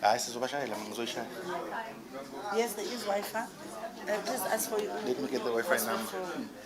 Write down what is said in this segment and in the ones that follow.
Hayi sizobashayela mina ngizoyishaya. Yes, there is Wi-Fi. Please ask for you. Let me get the Wi-Fi Password number. for.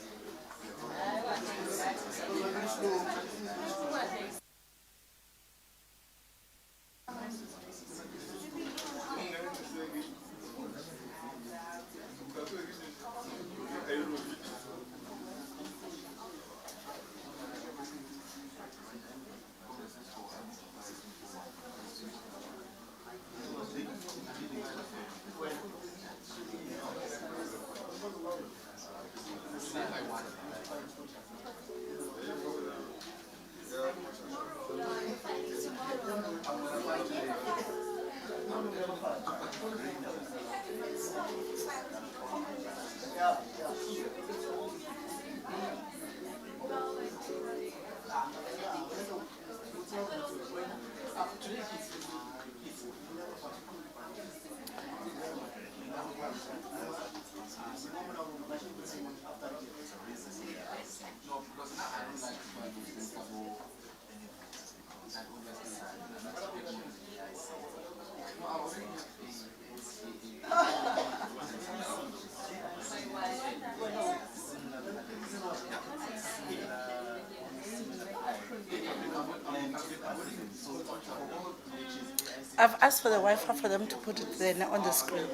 I've asked for the Wi-Fi for them to put it there on the screen.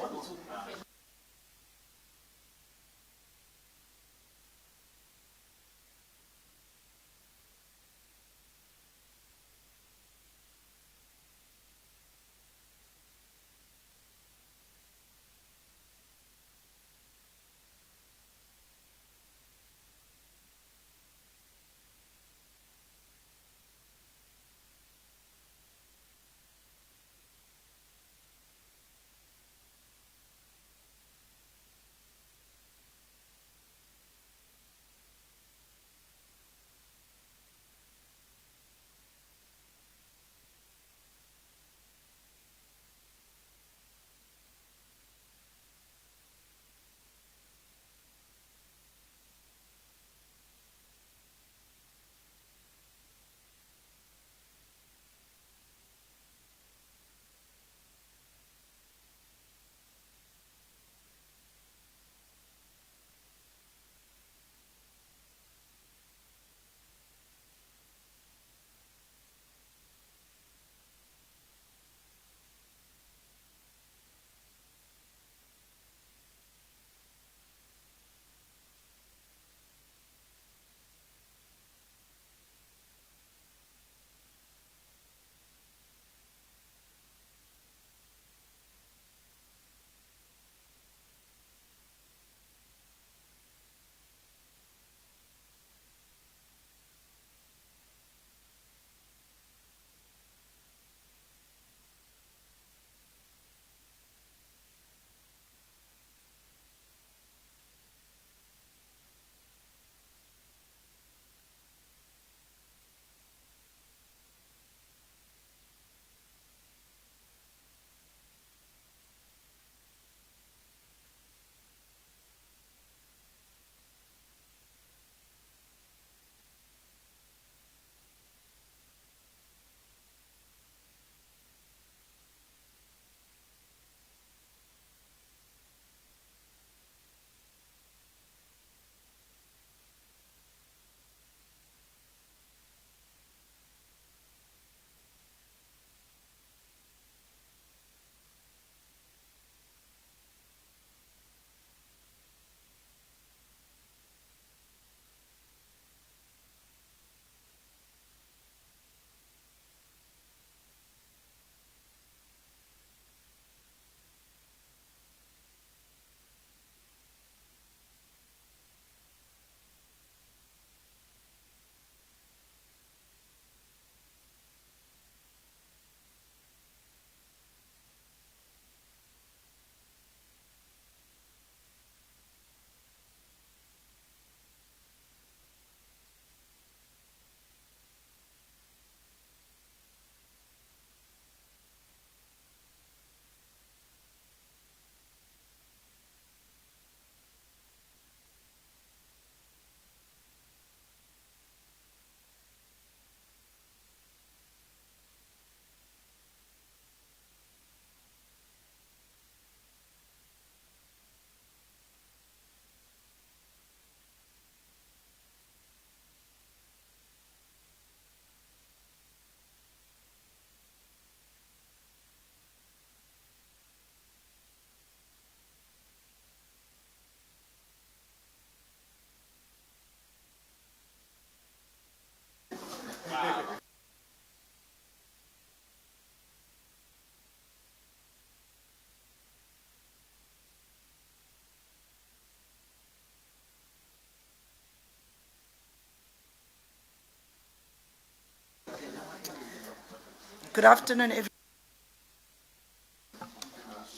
Good afternoon,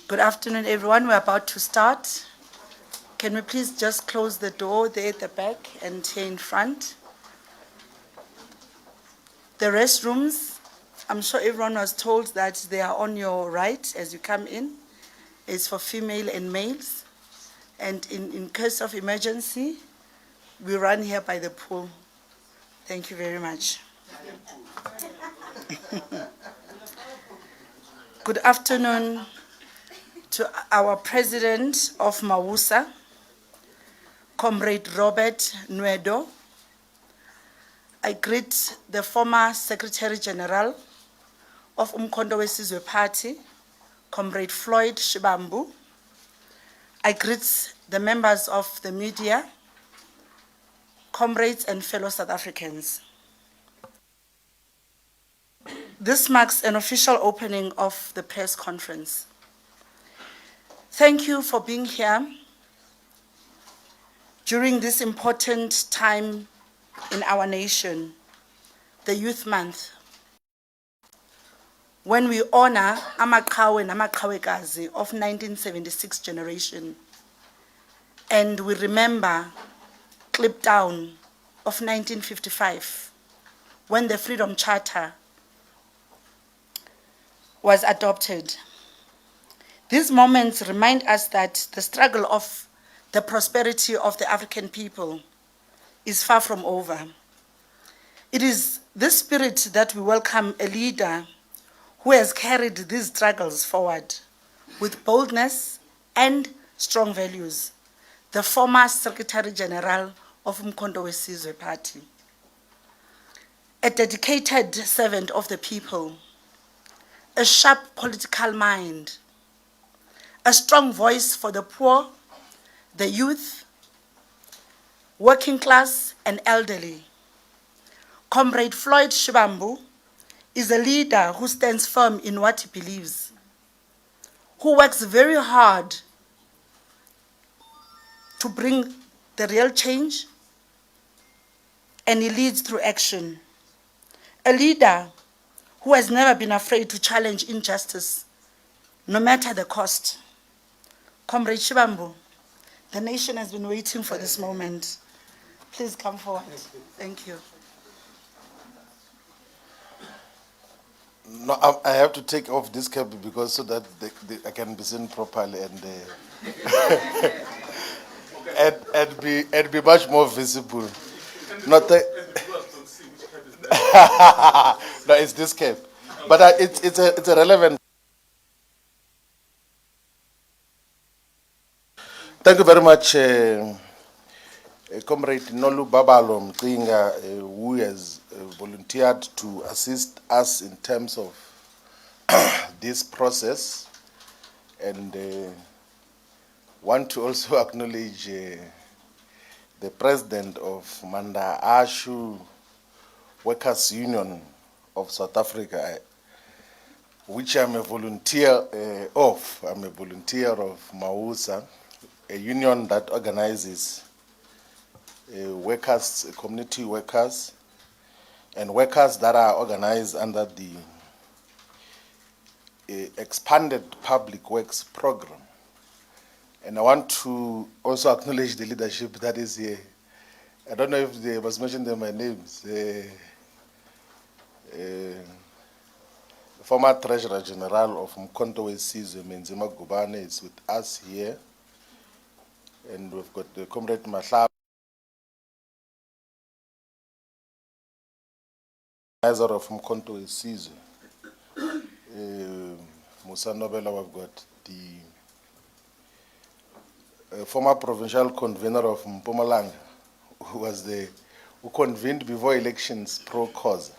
Good afternoon, everyone. We're about to start. Can we please just close the door there at the back and here in front? The restrooms, I'm sure everyone was told that they are on your right as you come in. It's for female and males. And in case of emergency, we run here by the pool. Thank you very much. Good afternoon to our president of Mawusa, Comrade Robert Nwedo. I greet the former Secretary General of Umkhonto Wesizwe Party, Comrade Floyd Shivambu. I greet the members of the media, comrades and fellow South Africans. This marks an official opening of the press conference. Thank you for being here during this important time in our nation, the Youth Month, when we honor Amaqhawe namaqhawekazi of 1976 generation, and we remember Kliptown of 1955, when the Freedom Charter was adopted. These moments remind us that the struggle of the prosperity of the African people is far from over. It is this spirit that we welcome a leader who has carried these struggles forward with boldness and strong values, the former Secretary General of Umkhonto Wesizwe Party. A dedicated servant of the people, a sharp political mind, a strong voice for the poor, the youth, working class, and elderly. Comrade Floyd Shivambu is a leader who stands firm in what he believes, who works very hard to bring the real change, and he leads through action. A leader who has never been afraid to challenge injustice, no matter the cost. Comrade Shivambu, the nation has been waiting for this moment. Please come forward. Thank you. No, I have to take off this cap because so that I can be seen properly and and be much more visible. Not the no, it's this cap, but it's a relevant. Thank you very much, Comrade Nolu Babalo Mkinga, who has volunteered to assist us in terms of this process, and want to also acknowledge the president of Manda Ashu Workers Union of South Africa, which I'm a volunteer of. I'm a volunteer of Mawusa, a union that organizes workers, community workers, and workers that are organized under the expanded public works program. And I want to also acknowledge the leadership that is here. I don't know if they was mentioned in my names. Former Treasurer General of Umkhonto Wesizwe, Menzima Gubane, is with us here. And we've got the Comrade Mahla, organizer of Umkhonto Wesizwe. Musa Nobela, we've got the former provincial convener of Mpumalanga, who convened before elections pro causa.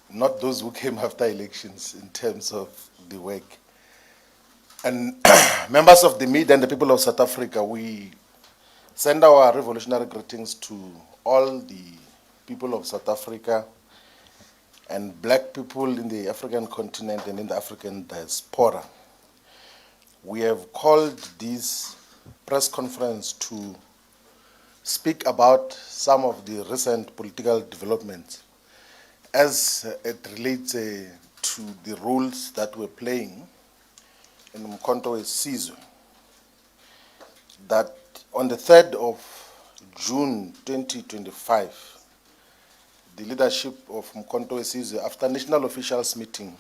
Not those who came after elections in terms of the work. And members of the media and the people of South Africa, we send our revolutionary greetings to all the people of South Africa and black people in the African continent and in the African diaspora. We have called this press conference to speak about some of the recent political developments as it relates to the roles that we're playing in Umkhonto Sizwe, that on the 3rd of June 2025, the leadership of Umkhonto Sizwe, after national officials meeting,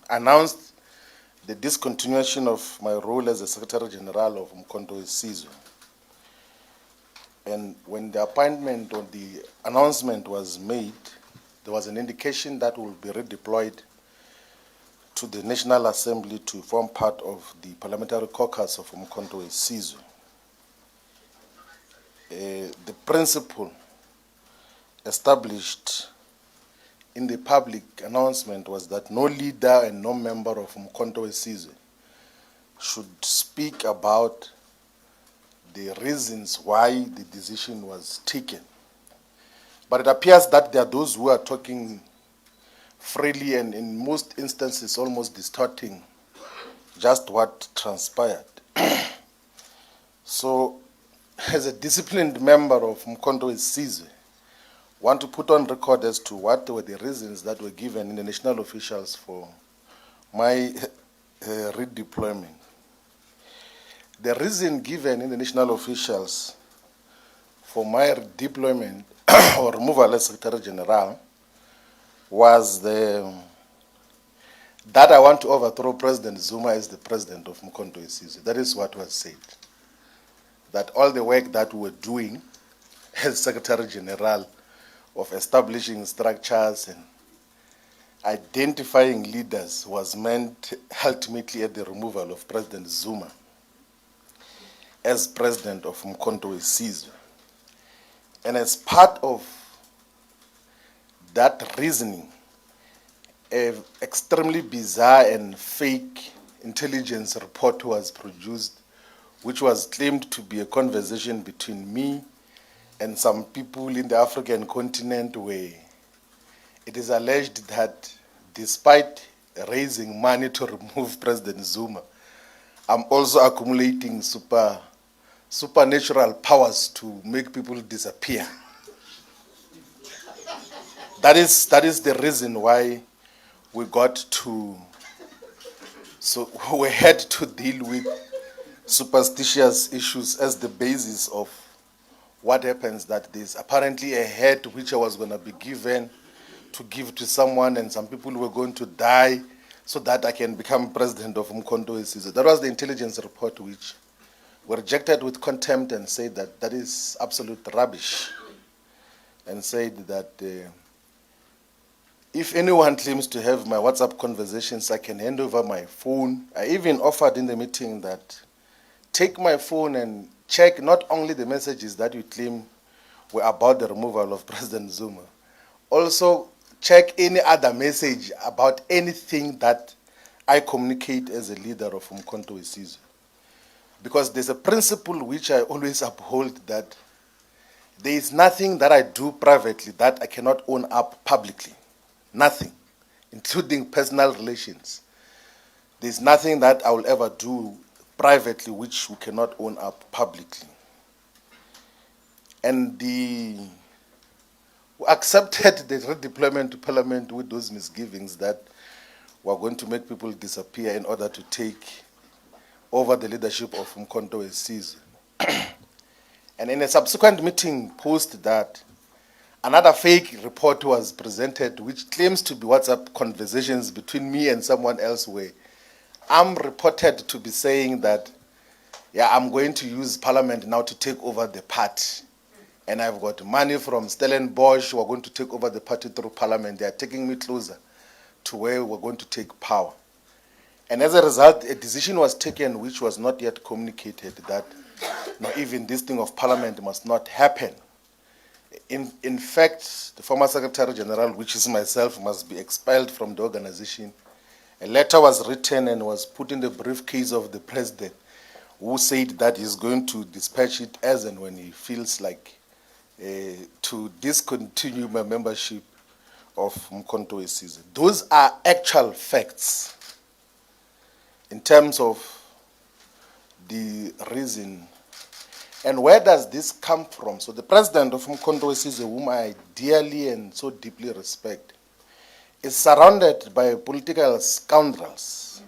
announced the discontinuation of my role as the Secretary General of Umkhonto Sizwe. And when the appointment or the announcement was made, there was an indication that will be redeployed to the National Assembly to form part of the parliamentary caucus of Umkhonto Sizwe. The principle established in the public announcement was that no leader and no member of Umkhonto Sizwe should speak about the reasons why the decision was taken. But it appears that there are those who are talking freely and in most instances almost distorting just what transpired. So, as a disciplined member of Umkhonto Sizwe, I want to put on record as to what were the reasons that were given in the national officials for my redeployment. The reason given in the national officials for my redeployment or removal as Secretary General was that I want to overthrow President Zuma as the president of Umkhonto Sizwe. That is what was said. That all the work that we were doing as Secretary General of establishing structures and identifying leaders was meant ultimately at the removal of President Zuma as president of Umkhonto Sizwe. And as part of that reasoning, an extremely bizarre and fake intelligence report was produced, which was claimed to be a conversation between me and some people in the African continent, where it is alleged that despite raising money to remove President Zuma, I'm also accumulating supernatural powers to make people disappear. That is the reason why we had to deal with superstitious issues as the basis of what happens, that there's apparently a head which I was going to be given to give to someone, and some people were going to die so that I can become president of Umkhonto Sizwe. That was the intelligence report, which were rejected with contempt and said that that is absolute rubbish, and said that if anyone claims to have my WhatsApp conversations, I can hand over my phone. I even offered in the meeting that take my phone and check not only the messages that you claim were about the removal of President Zuma, also check any other message about anything that I communicate as a leader of Umkhonto Sizwe. Because there's a principle which I always uphold, that there is nothing that I do privately that I cannot own up publicly. Nothing, including personal relations. There's nothing that I will ever do privately which we cannot own up publicly. And we accepted the redeployment to Parliament with those misgivings that we're going to make people disappear in order to take over the leadership of Umkhonto Sizwe. And in a subsequent meeting post that, another fake report was presented which claims to be WhatsApp conversations between me and someone else, where I'm reported to be saying that, yeah, I'm going to use Parliament now to take over the party. And I've got money from Stellenbosch who are going to take over the party through Parliament. They are taking me closer to where we're going to take power. And as a result, a decision was taken which was not yet communicated, that no, even this thing of Parliament must not happen. In fact, the former Secretary General, which is myself, must be expelled from the organization. A letter was written and was put in the briefcase of the president, who said that he's going to dispatch it as and when he feels like to discontinue my membership of Umkhonto Sizwe. Those are actual facts in terms of the reason. And where does this come from? So the president of Umkhonto Sizwe, whom I dearly and so deeply respect, is surrounded by political scoundrels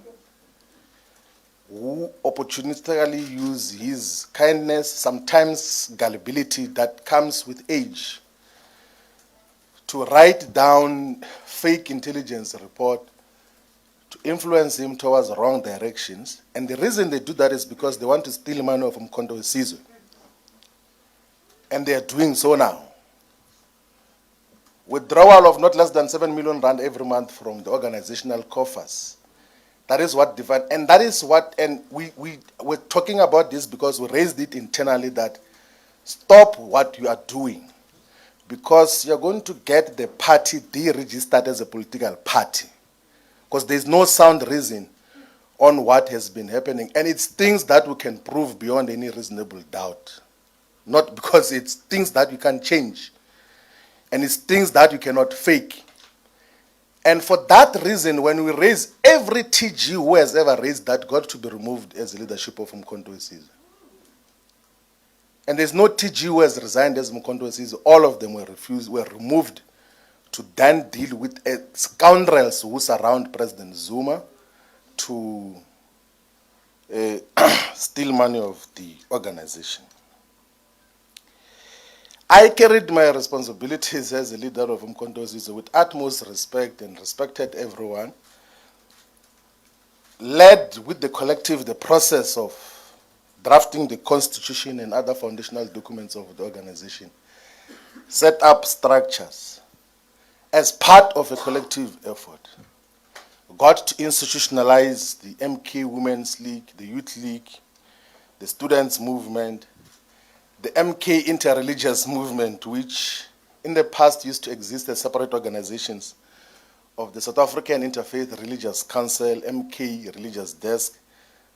who opportunistically use his kindness, sometimes gullibility that comes with age, to write down fake intelligence report to influence him towards wrong directions. And the reason they do that is because they want to steal money from Mkhonto Sizwe. And they are doing so now. Withdrawal of not less than 7 million rand every month from the organizational coffers. That is what define, and that is what, and we're talking about this because we raised it internally that stop what you are doing, because you're going to get the party deregistered as a political party, because there's no sound reason on what has been happening, and it's things that we can prove beyond any reasonable doubt, not because it's things that you can change, and it's things that you cannot fake. And for that reason, when we raise every TG who has ever raised that got to be removed as leadership of Mkhonto Sizwe. And there's no TG who has resigned as Mkhonto Sizwe. All of them were removed to then deal with scoundrels who surround President Zuma to steal money of the organization. I carried my responsibilities as a leader of Mkhonto Sizwe with utmost respect and respected everyone. Led with the collective the process of drafting the constitution and other foundational documents of the organization. Set up structures as part of a collective effort. Got to institutionalize the MK Women's League, the Youth League, the Students' Movement, the MK Interreligious Movement, which in the past used to exist as separate organizations of the South African Interfaith Religious Council, MK Religious Desk,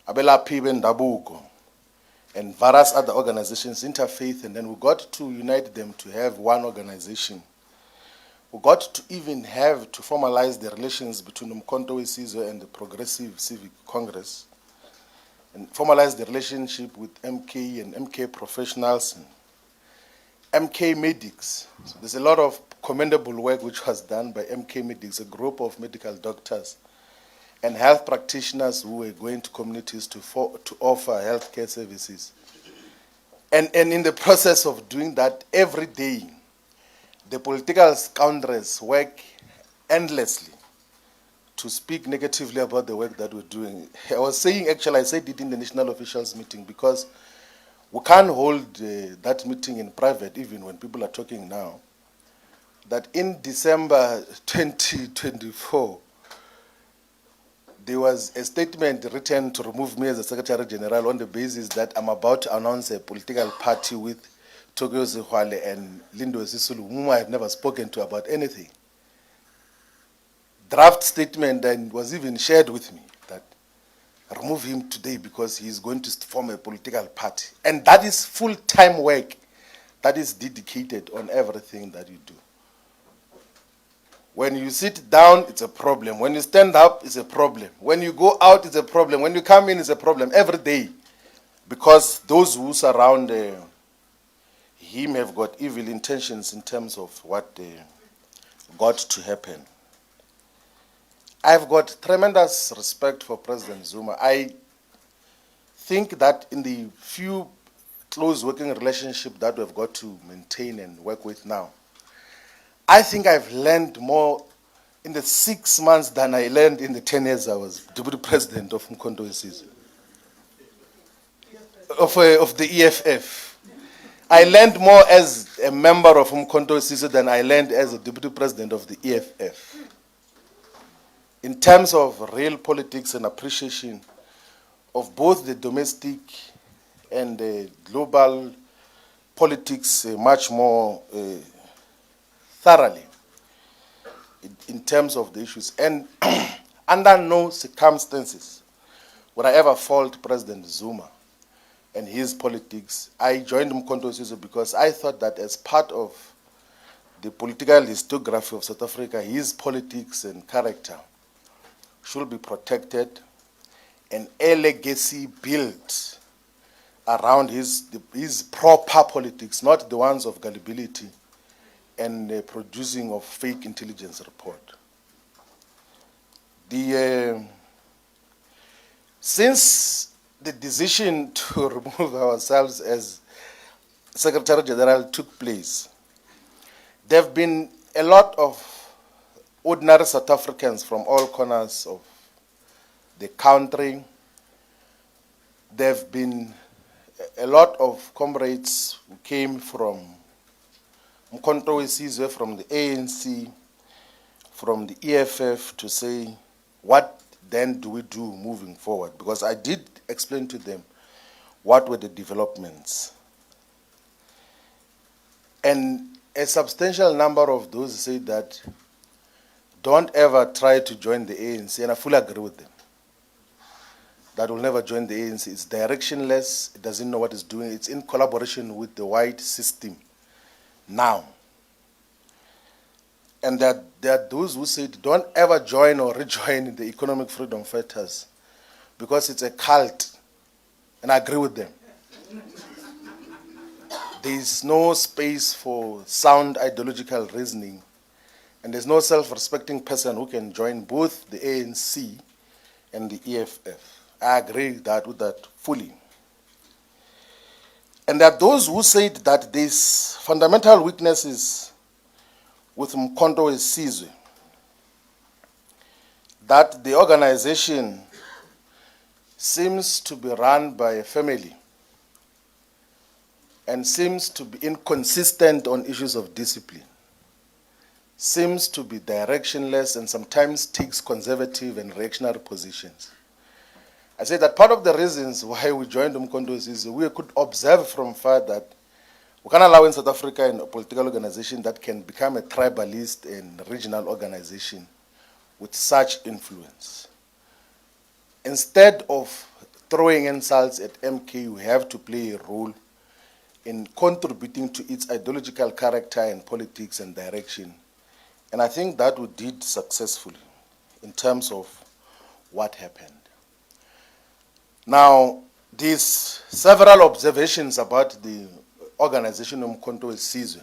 Abelaphi Bendabuko, and various other organizations, interfaith, and then we got to unite them to have one organization. We got to even have to formalize the relations between Mkhonto Sizwe and the Progressive Civic Congress, and formalize the relationship with MK and MK professionals and MK medics. So there's a lot of commendable work which was done by MK medics, a group of medical doctors and health practitioners who were going to communities to offer healthcare services. And in the process of doing that, every day, the political scoundrels work endlessly to speak negatively about the work that we're doing. I was saying, actually, I said it in the national officials meeting, because we can't hold that meeting in private, even when people are talking now, that in December 2024, there was a statement written to remove me as a Secretary General on the basis that I'm about to announce a political party with Tokyo Zihwale and Lindo Sisulu, whom I have never spoken to about anything. Draft statement, and was even shared with me, that remove him today because he is going to form a political party. And that is full-time work that is dedicated on everything that you do. When you sit down, it's a problem. When you stand up, it's a problem. When you go out, it's a problem. When you come in, it's a problem every day. Because those who surround him have got evil intentions in terms of what got to happen. I've got tremendous respect for President Zuma. I think that in the few close working relationship that we've got to maintain and work with now, I think I've learned more in the 6 months than I learned in the 10 years I was Deputy President of Mkhonto Sizwe, of the EFF. I learned more as a member of Mkhonto Sizwe than I learned as a Deputy President of the EFF. In terms of real politics and appreciation of both the domestic and the global politics much more thoroughly in terms of the issues. And under no circumstances would I ever fault President Zuma and his politics. I joined Mkhonto Sizwe because I thought that as part of the political historiography of South Africa, his politics and character should be protected, and a legacy built around his proper politics, not the ones of gullibility and producing of fake intelligence report. Since the decision to remove ourselves as Secretary General took place, there have been a lot of ordinary South Africans from all corners of the country. There have been a lot of comrades who came from Mkhonto Wesizwe, from the ANC, from the EFF, to say, what then do we do moving forward? Because I did explain to them what were the developments. And a substantial number of those said that don't ever try to join the ANC, and I fully agree with them. That will never join the ANC. It's directionless, it doesn't know what it's doing, it's in collaboration with the white system now. And there are those who said, don't ever join or rejoin the economic freedom fighters because it's a cult. And I agree with them. There is no space for sound ideological reasoning, and there's no self-respecting person who can join both the ANC and the EFF. I agree with that fully. And there are those who said that there's fundamental weaknesses with Mkhonto Wesizwe, that the organization seems to be run by a family and seems to be inconsistent on issues of discipline, seems to be directionless and sometimes takes conservative and reactionary positions. I say that part of the reasons why we joined Mkhonto Wesizwe, we could observe from far that we can't allow in South Africa a political organization that can become a tribalist and regional organization with such influence. Instead of throwing insults at MK, we have to play a role in contributing to its ideological character and politics and direction. And I think that we did successfully in terms of what happened. Now, these several observations about the organization of Mkhonto Wesizwe.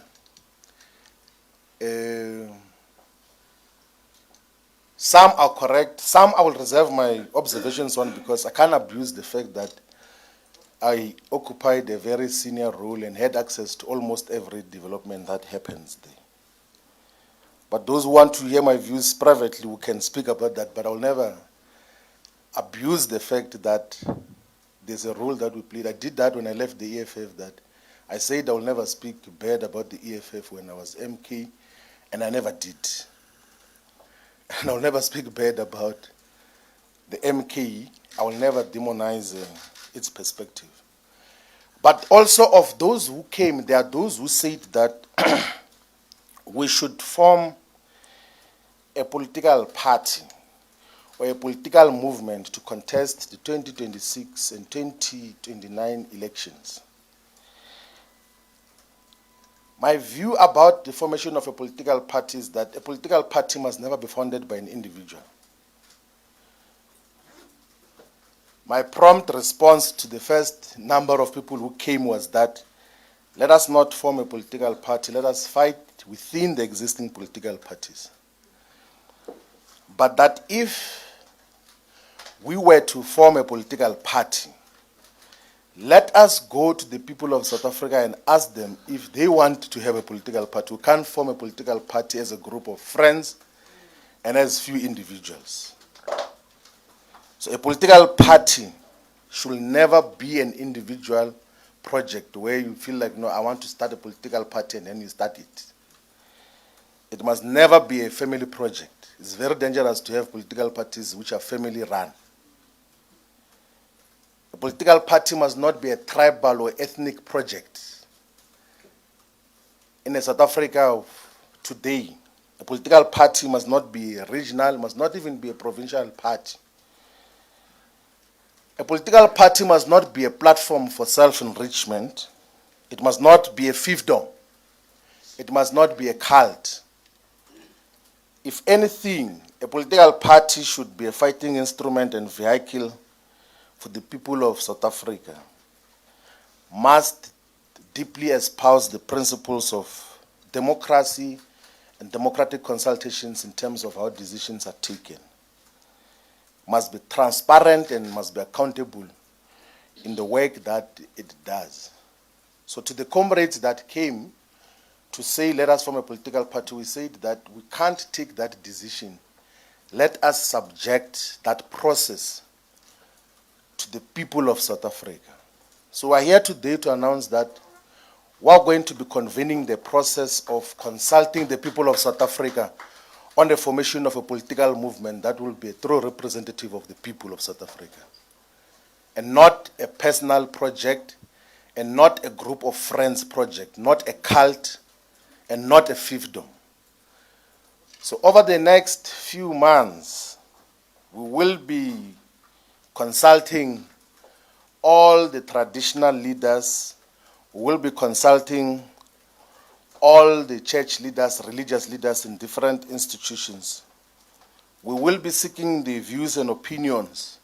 Some are correct, some I will reserve my observations on because I can't abuse the fact that I occupied a very senior role and had access to almost every development that happens there. But those who want to hear my views privately, we can speak about that, but I will never abuse the fact that there's a role that we played. I did that when I left the EFF, that I said I will never speak bad about the EFF when I was MK, and I never did. And I will never speak bad about the MK. I will never demonize its perspective. But also of those who came, there are those who said that we should form a political party or a political movement to contest the 2026 and 2029 elections. My view about the formation of a political party is that a political party must never be founded by an individual. My prompt response to the first number of people who came was that let us not form a political party, let us fight within the existing political parties. But that if we were to form a political party, let us go to the people of South Africa and ask them if they want to have a political party. We can't form a political party as a group of friends and as few individuals. So a political party should never be an individual project where you feel like, no, I want to start a political party and then you start it. It must never be a family project. It's very dangerous to have political parties which are family run. A political party must not be a tribal or ethnic project. In South Africa of today, a political party must not be regional, must not even be a provincial party. A political party must not be a platform for self-enrichment. It must not be a fiefdom. It must not be a cult. If anything, a political party should be a fighting instrument and vehicle for the people of South Africa, must deeply espouse the principles of democracy and democratic consultations in terms of how decisions are taken. must be transparent and must be accountable in the work that it does. So to the comrades that came to say, let us form a political party, we said that we can't take that decision. Let us subject that process to the people of South Africa. So we're here today to announce that we're going to be convening the process of consulting the people of South Africa on the formation of a political movement that will be a true representative of the people of South Africa, and not a personal project, and not a group of friends project, not a cult, and not a fiefdom. So over the next few months, we will be consulting all the traditional leaders, we will be consulting all the church leaders, religious leaders in different institutions. We will be seeking the views and opinions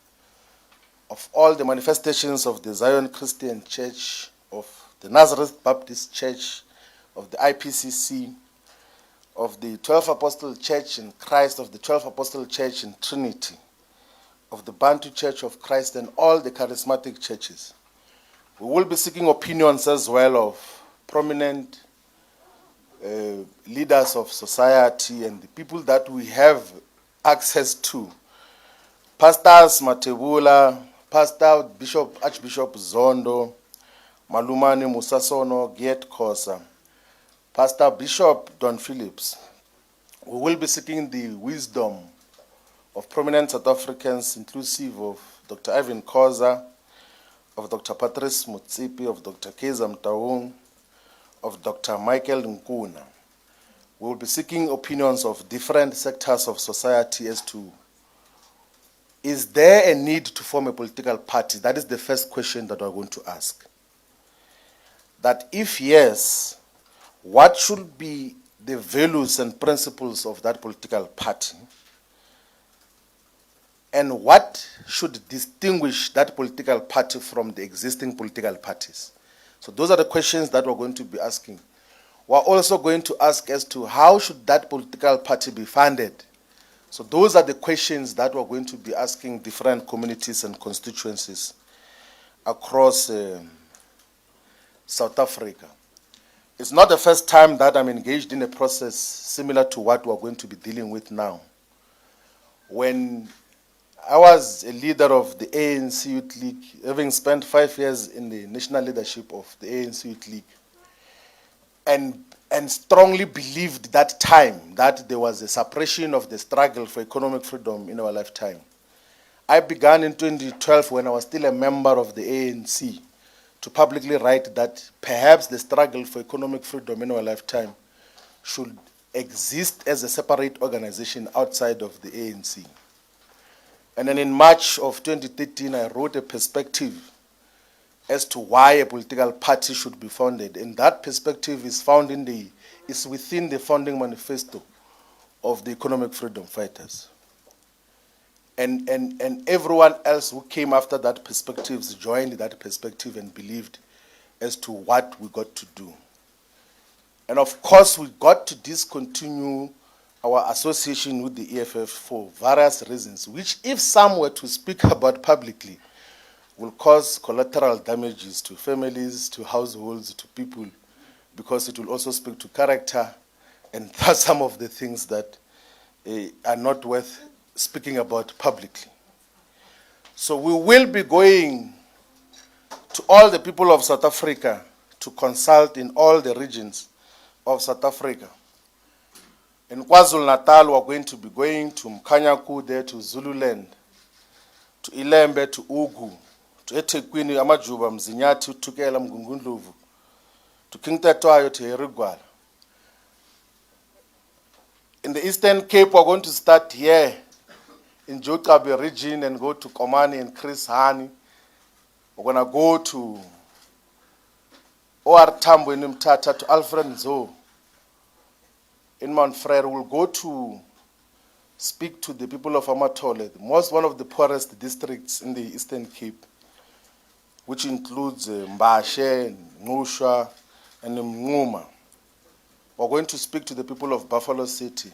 of all the manifestations of the Zion Christian Church, of the Nazareth Baptist Church, of the IPCC, of the 12 Apostle Church in Christ, of the 12 Apostle Church in Trinity, of the Bantu Church of Christ, and all the charismatic churches. We will be seeking opinions as well of prominent leaders of society and the people that we have access to. Pastors Matebula, Pastor Bishop, Archbishop Zondo, Malumani Musasono, Giet Kosa, Pastor Bishop Don Phillips. We will be seeking the wisdom of prominent South Africans, inclusive of Dr. Ivan Koza, of Dr. Patrice Mutsipi, of Dr. Keza Mtaung, of Dr. Michael Nkuna. We will be seeking opinions of different sectors of society as to, is there a need to form a political party? That is the first question that we're going to ask. That if yes, what should be the values and principles of that political party? And what should distinguish that political party from the existing political parties? So those are the questions that we're going to be asking. We're also going to ask as to how should that political party be funded? So those are the questions that we're going to be asking different communities and constituencies across South Africa. It's not the first time that I'm engaged in a process similar to what we're going to be dealing with now. When I was a leader of the ANC Youth League, having spent 5 years in the national leadership of the ANC Youth League, and strongly believed that time that there was a suppression of the struggle for economic freedom in our lifetime. I began in 2012, when I was still a member of the ANC, to publicly write that perhaps the struggle for economic freedom in our lifetime should exist as a separate organization outside of the ANC. And then in March of 2013, I wrote a perspective as to why a political party should be founded. And that perspective is within the founding manifesto of the economic freedom fighters. And everyone else who came after that perspective joined that perspective and believed as to what we got to do. And of course, we got to discontinue our association with the EFF for various reasons, which if some were to speak about publicly, will cause collateral damages to families, to households, to people, because it will also speak to character, and that's some of the things that are not worth speaking about publicly. So we will be going to all the people of South Africa to consult in all the regions of South Africa. In KwaZulu-Natal, we're going to be going to Mkanyaku, there to Zululand, to Ilembe, to Ugu, to eThekwini, Amajuba, Mzinyathi, Thukela, Mgungundlovu, to King Tetwayo, to Herigwala. In the Eastern Cape, we're going to start here in Jokabe region and go to Komani and Chris Hani. We're going to go to OR Tambo in Mtata, to Alfred Nzo in Mount Frere. We'll go to speak to the people of Amatole, one of the poorest districts in the Eastern Cape, which includes Mbashe, Ngusha, and Mnguma. We're going to speak to the people of Buffalo City.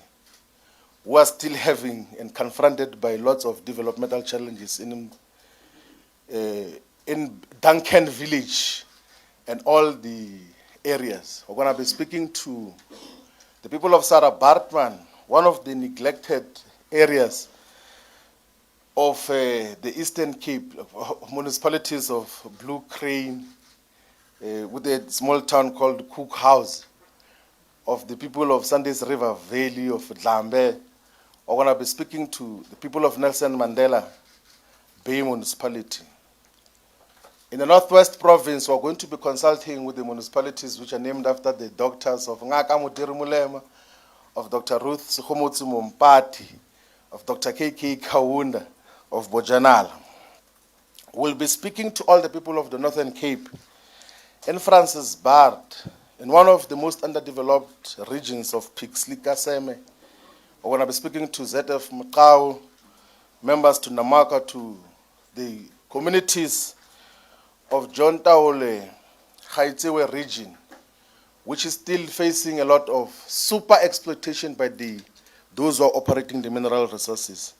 who are still having and confronted by lots of developmental challenges in Duncan Village and all the areas. We're going to be speaking to the people of Sarah Bartman, one of the neglected areas of the Eastern Cape, municipalities of Blue Crane, with a small town called Cook House, of the people of Sandys River Valley, of Dlambe. We're going to be speaking to the people of Nelson Mandela Bay Municipality. In the Northwest Province, we're going to be consulting with the municipalities which are named after the doctors of Ngaka Mudiri Mulema, of Dr. Ruth Sukhomotsi Mompati, of Dr. K.K. Kaunda, of Bojanala. We'll be speaking to all the people of the Northern Cape in Francis Bard, in one of the most underdeveloped regions of Pixley Kaseme. We're going to be speaking to ZF Mkau, members to Namaka, to the communities of John Taole, Haitsewe region, which is still facing a lot of super exploitation by those who are operating the mineral resources.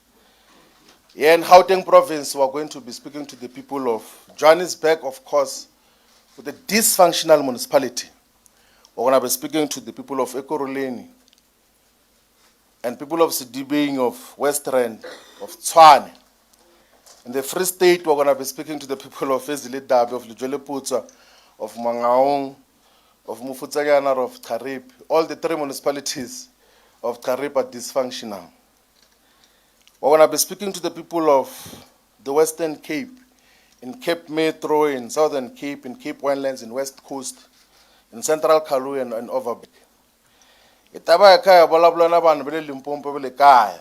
Here in Gauteng province, we are going to be speaking to the people of Johannesburg, of course, with a dysfunctional municipality. We're going to be speaking to the people of Ekurhuleni and people of Sidibeng, of West Rand, of Tshwane. In the Free State, we're going to be speaking to the people of Ezilidabi, of Lujweleputsa, of Mangaung, of Mufutsagana, of Karib. All the three municipalities of Karib are dysfunctional. We're going to be speaking to the people of the Western Cape, in Cape Metro, in Southern Cape, in Cape Winelands, in West Coast, in Central Karoo and Overbeek. Itaba kaya bolabula na bantu bele Limpopo bele kaya.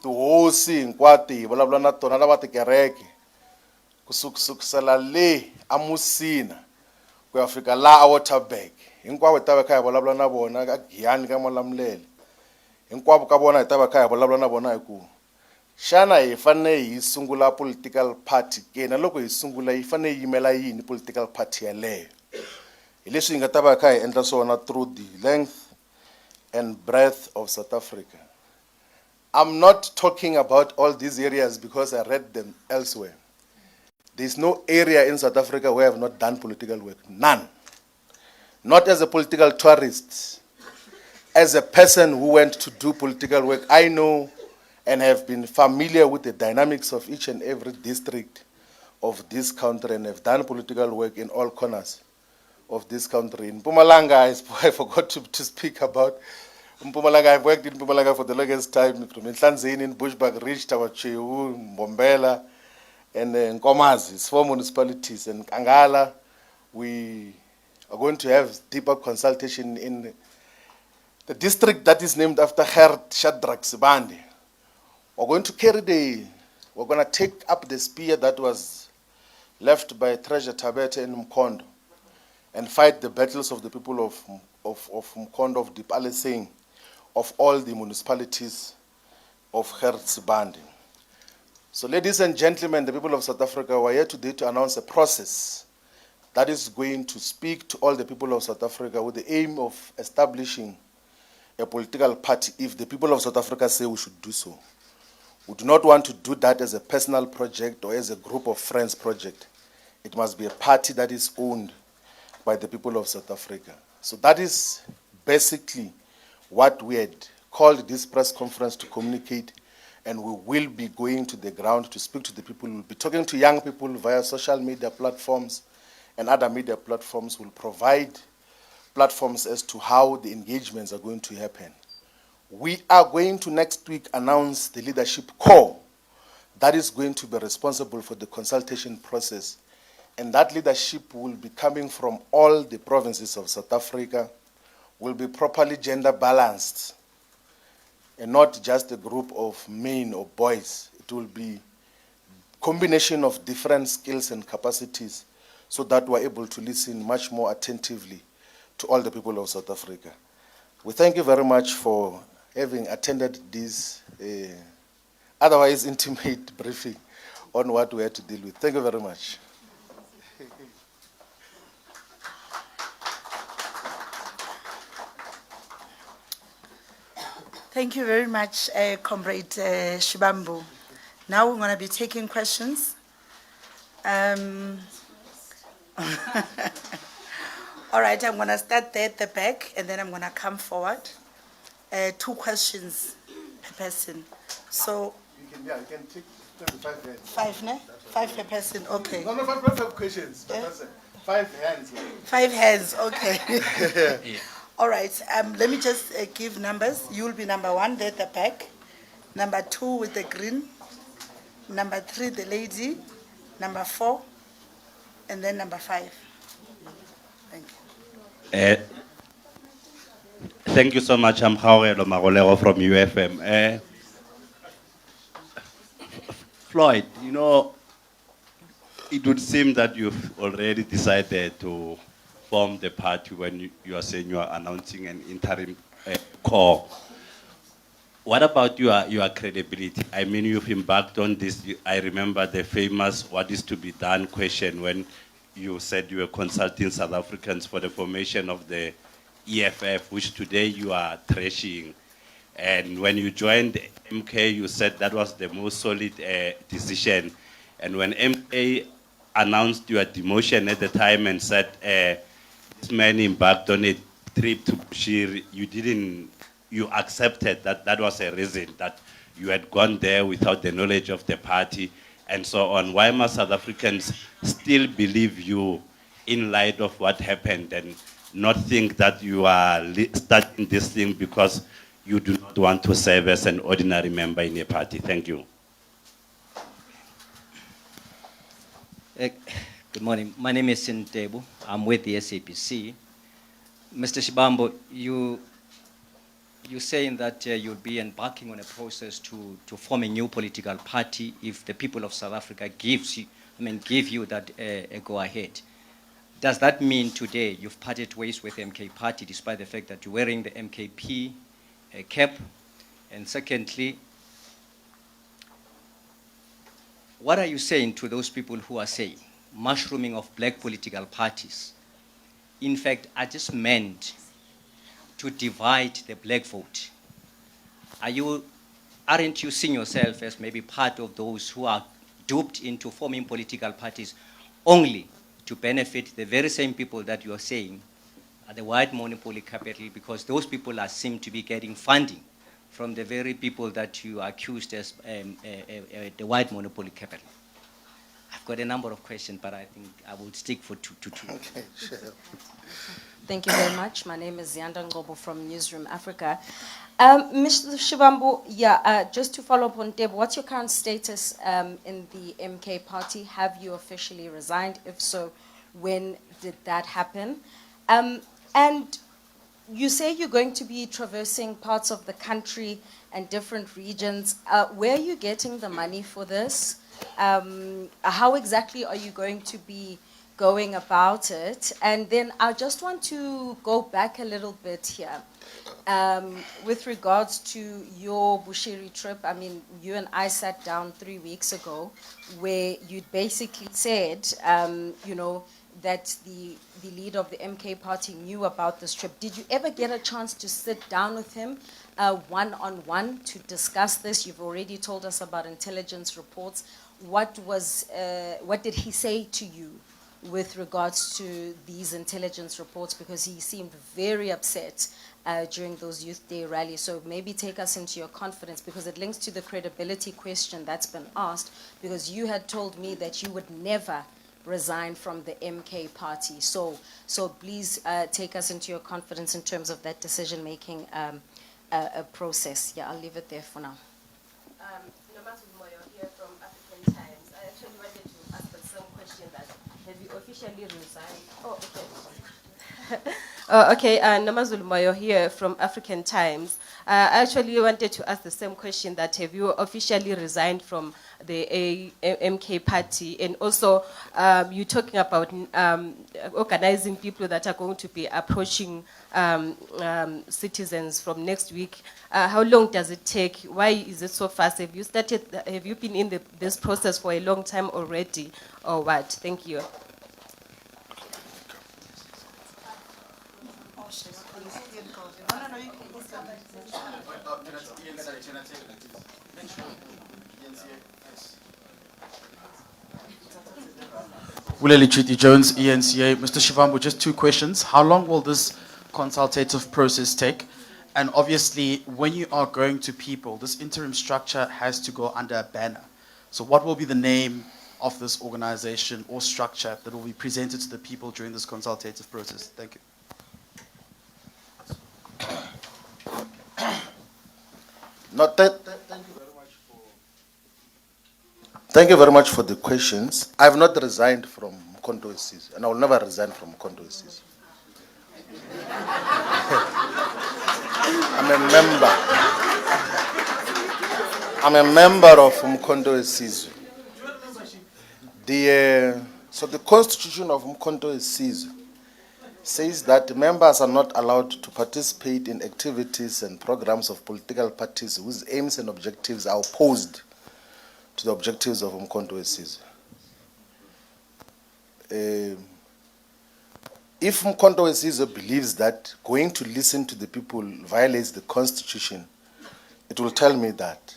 Tuhosi nkwati bolabula na tona na batikereke. Kusukusela le amusina kuyafika la Waterberg. Hinkwawo itaba kaya bolabula na bona ka Giyani ka Malamulele. Hinkwawo ka bona itaba kaya bolabula na bona hiku. Shana hi fane hi sungula political party ke na loko hi sungula hi fane hi yimela yini political party yaleyo. Hi leswi hi nga ta va kha hi endla swona through the length and breadth of South Africa. I'm not talking about all these areas because I read them elsewhere. There's no area in South Africa where I have not done political work. None. Not as a political tourist. As a person who went to do political work, I know and have been familiar with the dynamics of each and every district of this country and have done political work in all corners of this country. In Mpumalanga, I forgot to speak about Mpumalanga. I've worked in Mpumalanga for the longest time, from Nhlanzini, in Bushbuck Ridge, Tawachewu, Mbombela, and Nkomazi, 4 municipalities. And Kangala, we are going to have deeper consultation in the district that is named after Gert Shadrack Sibande. We're going to we're going to take up the spear that was left by Treasure Tabete in Mkondo and fight the battles of the people of Mkondo, of Dipalesing, of all the municipalities of Gert Sibande. So ladies and gentlemen, the people of South Africa, we're here today to announce a process that is going to speak to all the people of South Africa with the aim of establishing a political party if the people of South Africa say we should do so. We do not want to do that as a personal project or as a group of friends project. It must be a party that is owned by the people of South Africa. So that is basically what we had called this press conference to communicate, and we will be going to the ground to speak to the people. We'll be talking to young people via social media platforms and other media platforms. We'll provide platforms as to how the engagements are going to happen. We are going to next week announce the leadership core that is going to be responsible for the consultation process. And that leadership will be coming from all the provinces of South Africa, will be properly gender balanced, and not just a group of men or boys. It will be a combination of different skills and capacities so that we're able to listen much more attentively to all the people of South Africa. We thank you very much for having attended this otherwise intimate briefing on what we had to deal with. Thank you very much. Thank you very much, Comrade Shivambu. Now we're going to be taking questions. All right, I'm going to start there at the back, and then I'm going to come forward. 2 questions per person. So, You can take 25 hands. 5, ne? 5 per person, okay. No, 5 questions. That's it. 5 hands. 5 hands, okay. All right, let me just give numbers. You will be number 1 there at the back, number 2 with the green, number 3 the lady, number 4, and then number 5. Thank you. Thank you so much. I'm Hawelo Magolero from UFM. Floyd, you know, it would seem that you've already decided to form the party when you are saying you are announcing an interim core. What about your credibility? I mean, you've embarked on this. I remember the famous "what is to be done" question when you said you were consulting South Africans for the formation of the EFF, which today you are trashing. And when you joined MK, you said that was the most solid decision. And when MK announced your demotion at the time and said this man embarked on a trip to Bushiri, you accepted that that was a reason, that you had gone there without the knowledge of the party and so on. Why must South Africans still believe you in light of what happened and not think that you are starting this thing because you do not want to serve as an ordinary member in a party? Thank you. Good morning. My name is Sintebu. I'm with the SAPC. Mr. Shivambu, you're saying that you'll be embarking on a process to form a new political party if the people of South Africa give you that go ahead. Does that mean today you've parted ways with the MK party despite the fact that you're wearing the MKP cap? And secondly, what are you saying to those people who are saying mushrooming of black political parties, in fact, are just meant to divide the black vote? Aren't you seeing yourself as maybe part of those who are duped into forming political parties only to benefit the very same people that you are saying are the white monopoly capital, because those people seem to be getting funding from the very people that you accused as the white monopoly capital? I've got a number of questions, but I think I will stick for two. Okay, sure. Thank you very much. My name is Yanda Ngobo from Newsroom Africa. Mr. Shivambu, just to follow up on Deb, what's your current status in the MK party? Have you officially resigned? If so, when did that happen? And you say you're going to be traversing parts of the country and different regions. Where are you getting the money for this? How exactly are you going to be going about it? And then I just want to go back a little bit here. With regards to your Bushiri trip, I mean, you and I sat down 3 weeks ago where you basically said, that the leader of the MK party knew about this trip. Did you ever get a chance to sit down with him one-on-one to discuss this? You've already told us about intelligence reports. What did he say to you with regards to these intelligence reports? Because he seemed very upset during those Youth Day rallies. So maybe take us into your confidence, because it links to the credibility question that's been asked, because you had told me that you would never resign from the MK party. So please take us into your confidence in terms of that decision-making process. Yeah, I'll leave it there for now. Here from African Times. I actually wanted to ask the same question, that have you officially resigned? Oh, okay. Okay, Namazulu Moyo here from African Times. I actually wanted to ask the same question, that have you officially resigned from the MK party? And also, you're talking about organizing people that are going to be approaching citizens from next week. How long does it take? Why is it so fast? Have you been in this process for a long time already, or what? Thank you. Willie Chiti Jones, ENCA. Mr. Shivambu, just two questions. How long will this consultative process take? And obviously, when you are going to people, this interim structure has to go under a banner. So what will be the name of this organization or structure that will be presented to the people during this consultative process? Thank you. No, thank you very much for the questions. I have not resigned from Mkhonto weSizwe, and I will never resign from Mkhonto weSizwe. I'm a member of Mkhonto weSizwe. So the constitution of Mkhonto weSizwe says that members are not allowed to participate in activities and programs of political parties whose aims and objectives are opposed to the objectives of Mkhonto weSizwe. If Mkhonto weSizwe believes that going to listen to the people violates the constitution, it will tell me that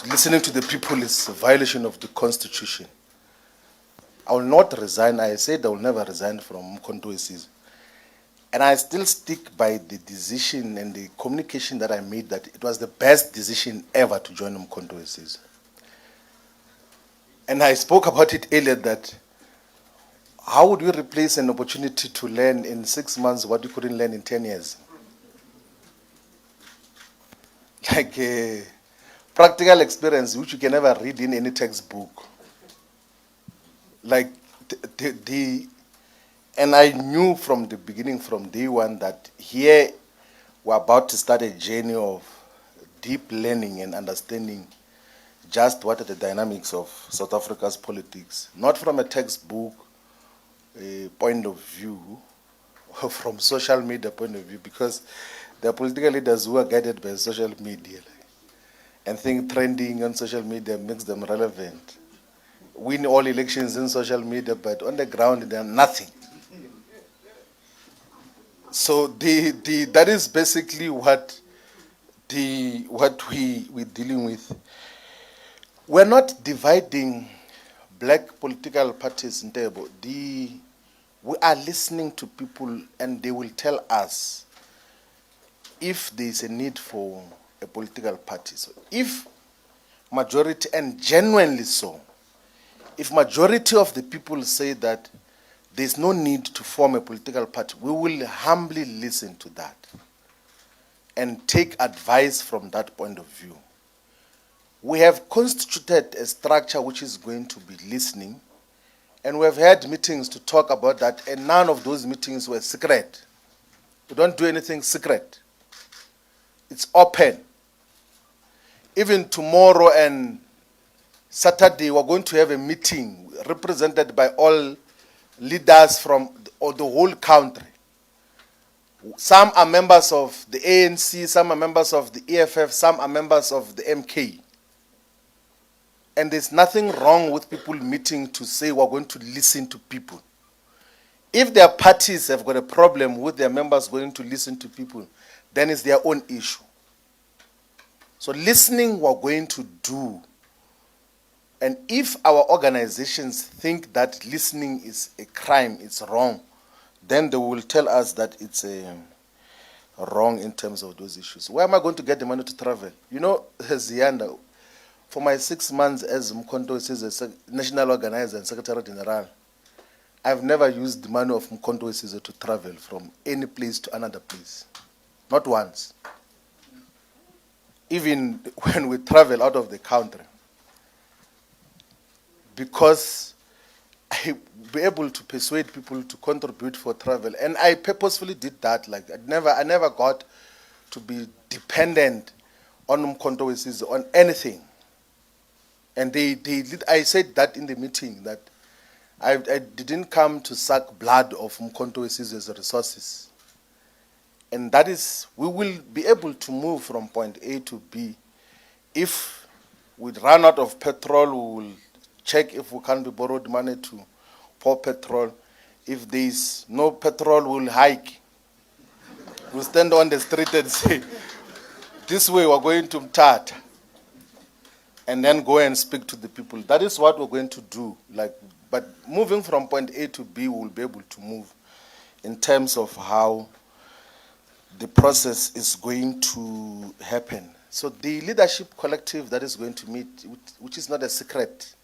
listening to the people is a violation of the constitution. I will not resign. I said I will never resign from Mkhonto weSizwe. And I still stick by the decision and the communication that I made that it was the best decision ever to join Mkhonto weSizwe. And I spoke about it earlier that how would we replace an opportunity to learn in 6 months what you couldn't learn in 10 years? Like a practical experience which you can never read in any textbook. Like and I knew from the beginning, from day one, that here we're about to start a journey of deep learning and understanding just what are the dynamics of South Africa's politics, not from a textbook point of view, or from social media point of view, because there are political leaders who are guided by social media and think trending on social media makes them relevant. Win all elections in social media, but on the ground they are nothing. So that is basically what we're dealing with. We're not dividing black political parties in table. We are listening to people, and they will tell us if there is a need for a political party. So if majority, and genuinely so, if majority of the people say that there's no need to form a political party, we will humbly listen to that and take advice from that point of view. We have constituted a structure which is going to be listening, and we have had meetings to talk about that, and none of those meetings were secret. We don't do anything secret. It's open. Even tomorrow and Saturday, we're going to have a meeting represented by all leaders from the whole country. Some are members of the ANC, some are members of the EFF, some are members of the MK. And there's nothing wrong with people meeting to say we're going to listen to people. If their parties have got a problem with their members going to listen to people, then it's their own issue. So listening we're going to do. And if our organizations think that listening is a crime, it's wrong, then they will tell us that it's wrong in terms of those issues. Where am I going to get the money to travel? You know, Zianda, for my 6 months as Mkhonto weSizwe national organizer and secretary general, I've never used the money of Mkhonto weSizwe to travel from any place to another place. Not once. Even when we travel out of the country. Because I be able to persuade people to contribute for travel. And I purposefully did that. Like I never got to be dependent on Mkhonto weSizwe, on anything. And I said that in the meeting, that I didn't come to suck blood of Mkhonto weSizwe's resources. And that is, we will be able to move from point A to B. If we run out of petrol, we will check if we can be borrowed money to pour petrol. If there is no petrol, we'll hike. We'll stand on the street and say, this way we're going to Mthatha. And then go and speak to the people. That is what we're going to do. But moving from point A to B, we'll be able to move in terms of how the process is going to happen. So the leadership collective that is going to meet, which is not a secret,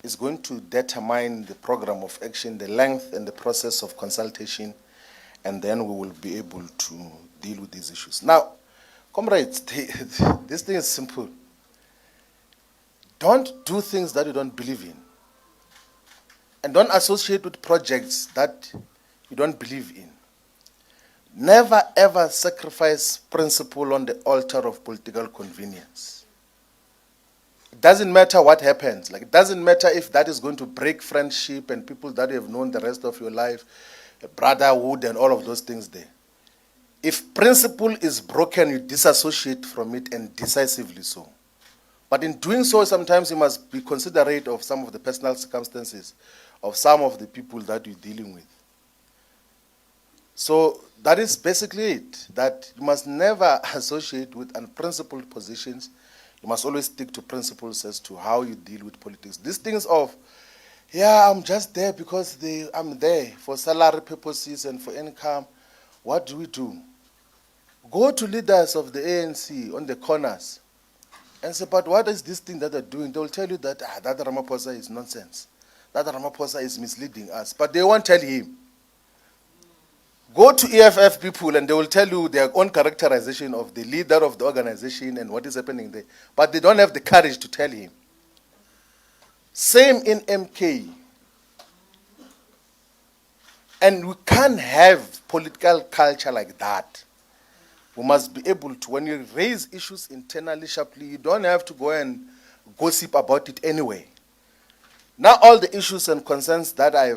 is going to determine the program of action, the length and the process of consultation, and then we will be able to deal with these issues. Now, comrades, this thing is simple. Don't do things that you don't believe in. And don't associate with projects that you don't believe in. Never ever sacrifice principle on the altar of political convenience. It doesn't matter what happens. It doesn't matter if that is going to break friendship and people that you have known the rest of your life, brotherhood and all of those things there. If principle is broken, you disassociate from it, and decisively so. But in doing so, sometimes you must be considerate of some of the personal circumstances of some of the people that you're dealing with. So that is basically it, that you must never associate with unprincipled positions. You must always stick to principles as to how you deal with politics. These things of, yeah, I'm just there because I'm there for salary purposes and for income. What do we do? Go to leaders of the ANC on the corners and say, but what is this thing that they're doing? They will tell you that that Ramaphosa is nonsense. That Ramaphosa is misleading us. But they won't tell him. Go to EFF people and they will tell you their own characterization of the leader of the organization and what is happening there. But they don't have the courage to tell him. Same in MK. And we can't have political culture like that. We must be able to, when you raise issues internally sharply, you don't have to go and gossip about it anyway. Now all the issues and concerns that I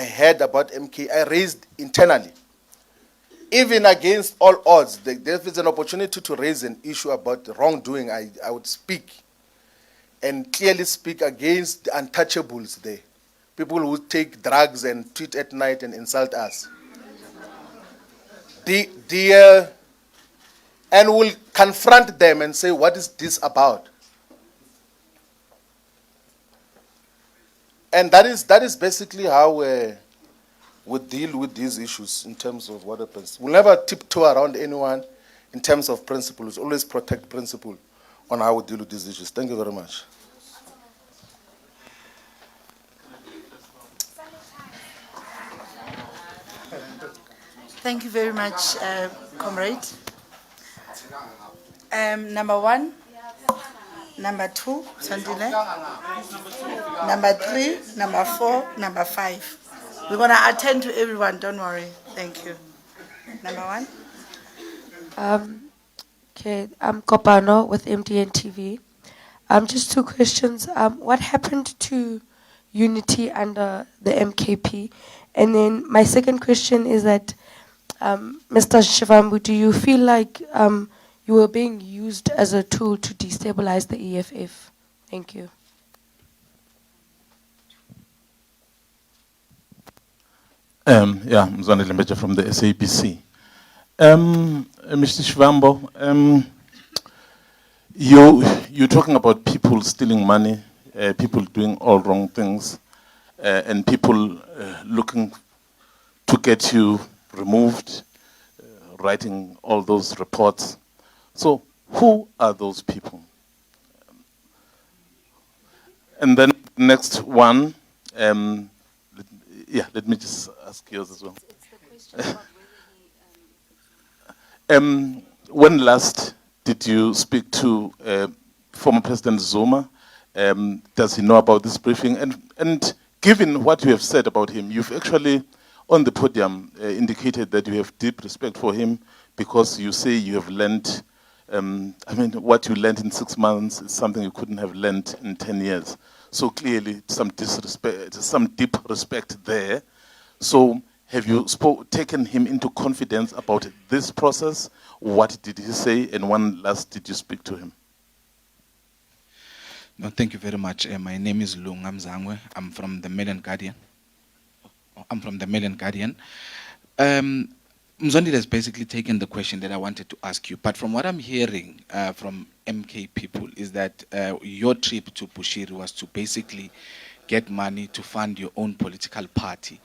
heard about MK, I raised internally. Even against all odds, there is an opportunity to raise an issue about wrongdoing, I would speak and clearly speak against the untouchables there. People who take drugs and tweet at night and insult us. And we'll confront them and say, what is this about? And that is basically how we deal with these issues in terms of what happens. We'll never tiptoe around anyone in terms of principles. Always protect principle on how we deal with these issues. Thank you very much. Thank you very much, comrade. Number 1, number 2, Sandile. Number 3, number 4, number 5. We're going to attend to everyone, don't worry. Thank you. Number 1. Okay, I'm Kopano with MDN TV. Just 2 questions. What happened to unity under the MKP? And then my second question is that, Mr. Shivambu, do you feel like you were being used as a tool to destabilize the EFF? Thank you. Yeah, Mzwane Lembeja from the SABC. Mr. Shivambu, you're talking about people stealing money, people doing all wrong things, and people looking to get you removed, writing all those reports. So who are those people? And then next one, let me just ask yours as well. It's the question about whether When last did you speak to former President Zuma? Does he know about this briefing? And given what you have said about him, you've actually, on the podium, indicated that you have deep respect for him because you say you have learned, what you learned in 6 months is something you couldn't have learned in 10 years. So clearly, some deep respect there. So have you taken him into confidence about this process? What did he say? And when last did you speak to him? No, thank you very much. My name is Lunga Mzangwe. I'm from the Mail and Guardian. Oh, I'm from the Mail and Guardian. Mzondile has basically taken the question that I wanted to ask you, but from what I'm hearing from MK people is that your trip to Bushiri was to basically get money to fund your own political party.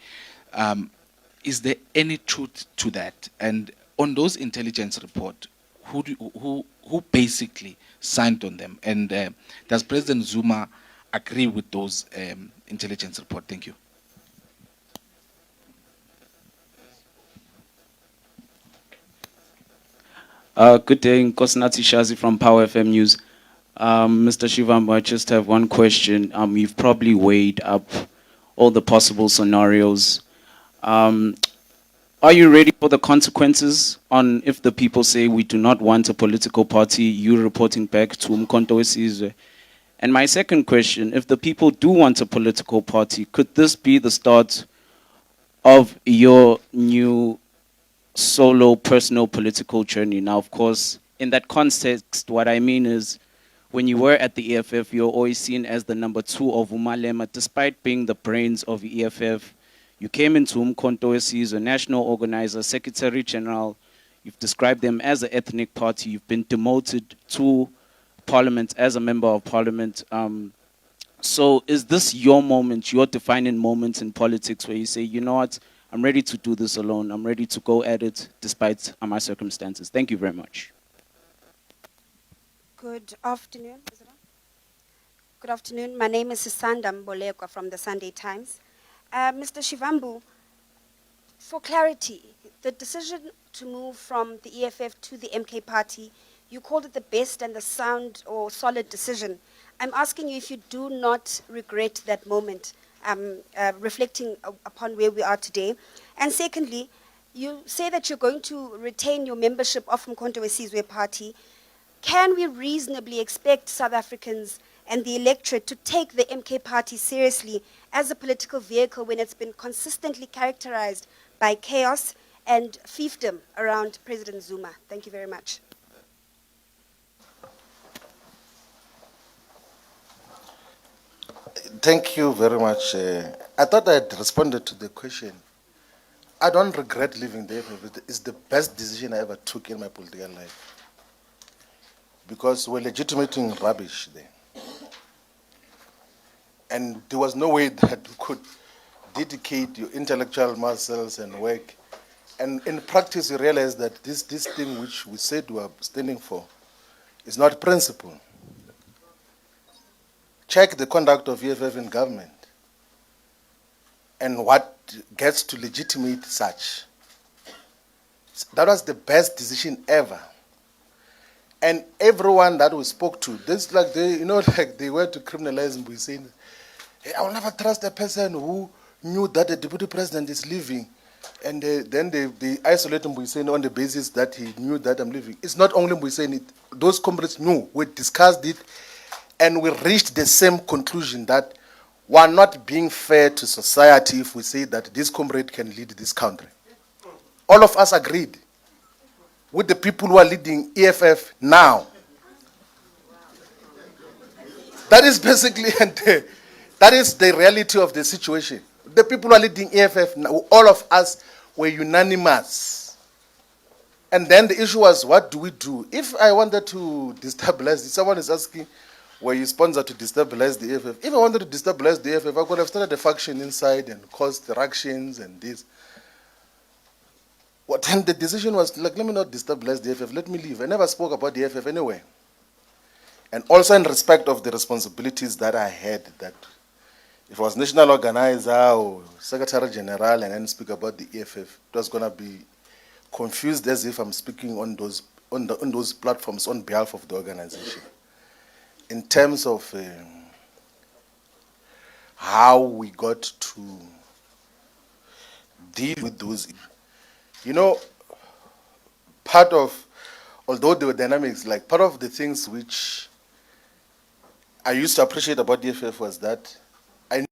Is there any truth to that? And on those intelligence reports, who basically signed on them? And does President Zuma agree with those intelligence reports? Thank you. Good day, Nkosinathi Shazi from Power FM News. Mr. Shivambu, I just have one question. You've probably weighed up all the possible scenarios. Are you ready for the consequences on if the people say we do not want a political party, you reporting back to Umkhonto weSizwe? And my second question, if the people do want a political party, could this be the start of your new solo personal political journey? Now, of course, in that context, what I mean is when you were at the EFF, you're always seen as the number 2 of Umalema, despite being the brains of the EFF. You came into Umkhonto weSizwe, a national organizer, secretary general. You've described them as an ethnic party. You've been demoted to parliament as a member of parliament. So is this your moment, your defining moment in politics where you say, you know what, I'm ready to do this alone. I'm ready to go at it despite my circumstances. Thank you very much. Good afternoon. Is it on? Good afternoon. My name is Sisanda Mbolekwa from the Sunday Times. Mr. Shivambu, for clarity, the decision to move from the EFF to the MK party, you called it the best and the sound or solid decision. I'm asking you if you do not regret that moment, reflecting upon where we are today. And secondly, you say that you're going to retain your membership of Umkhonto weSizwe party. Can we reasonably expect South Africans and the electorate to take the MK party seriously as a political vehicle when it's been consistently characterized by chaos and fiefdom around President Zuma? Thank you very much. Thank you very much. I thought I had responded to the question. I don't regret leaving the EFF. It's the best decision I ever took in my political life. Because we're legitimating rubbish there. And there was no way that you could dedicate your intellectual muscles and work. And in practice, you realize that this thing which we said we are standing for is not principle. Check the conduct of EFF in government and what gets to legitimate such. That was the best decision ever. And everyone that we spoke to, this like they, like they were to criminalize Mbuyiseni. Hey, I will never trust a person who knew that the deputy president is leaving, and then they isolate Mbuyiseni on the basis that he knew that I'm leaving. It's not only Mbuyiseni; those comrades knew. We discussed it, and we reached the same conclusion that we are not being fair to society if we say that this comrade can lead this country. All of us agreed with the people who are leading EFF now. That is basically, and that is the reality of the situation. The people who are leading EFF now, all of us were unanimous. And then the issue was, what do we do? If I wanted to destabilize, someone is asking, were you sponsored to destabilize the EFF? If I wanted to destabilize the EFF, I could have started a faction inside and caused directions and this. Well, then the decision was, like, let me not destabilize the EFF, let me leave. I never spoke about the EFF anyway. And also in respect of the responsibilities that I had, that if I was national organizer or secretary general and then speak about the EFF, it was going to be confused as if I'm speaking on those platforms on behalf of the organization. In terms of how we got to deal with those, part of, although there were dynamics, like part of the things which I used to appreciate about the EFF was that I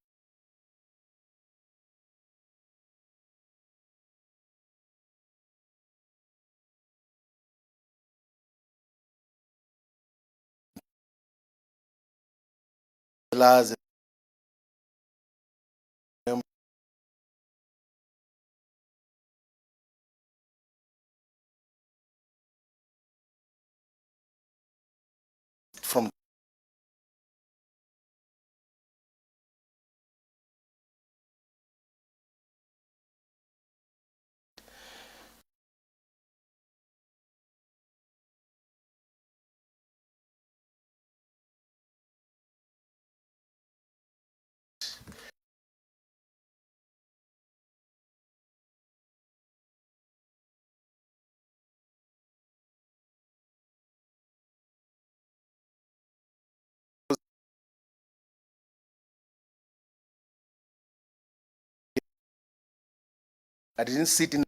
I didn't sit in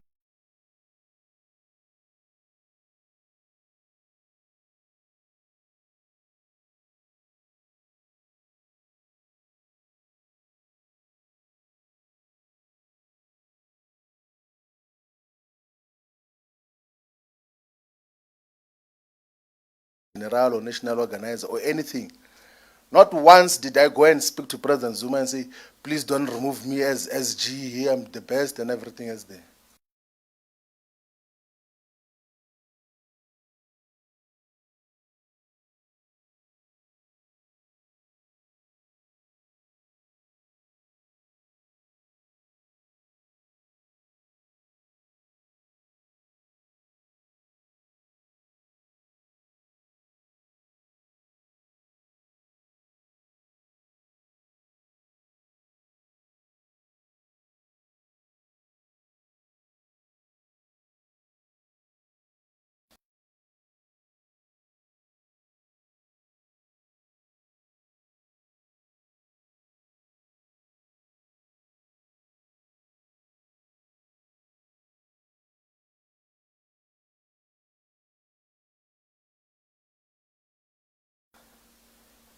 general or national organizer or anything. Not once did I go and speak to President Zuma and say, please don't remove me as SG here, I'm the best and everything else there.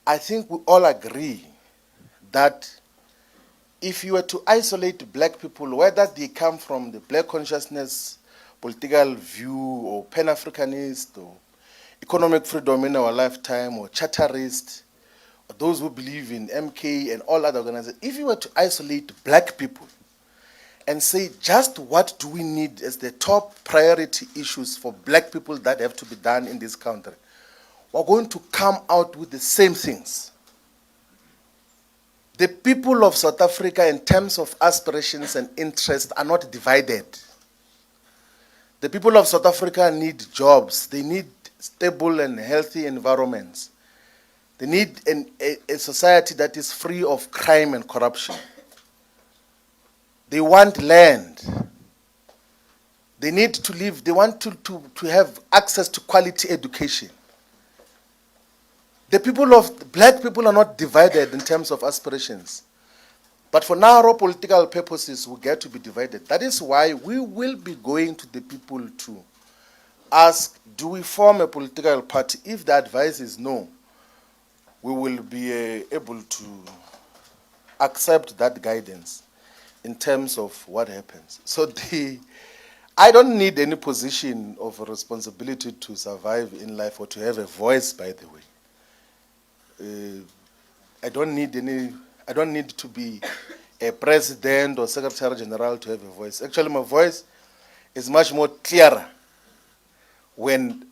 I think we all agree that if you were to isolate black people, whether they come from the black consciousness, political view, or Pan-Africanist, or economic freedom in our lifetime, or charterist, or those who believe in MK and all other organizations, if you were to isolate black people and say just what do we need as the top priority issues for black people that have to be done in this country, we're going to come out with the same things. The people of South Africa, in terms of aspirations and interests, are not divided. The people of South Africa need jobs. They need stable and healthy environments. They need a society that is free of crime and corruption. They want land. They need to live. They want to have access to quality education. The black people are not divided in terms of aspirations. But for narrow political purposes, we get to be divided. That is why we will be going to the people to ask, do we form a political party? If the advice is no, we will be able to accept that guidance in terms of what happens. So I don't need any position of responsibility to survive in life or to have a voice, by the way. I don't need to be a president or secretary general to have a voice. Actually, my voice is much more clearer when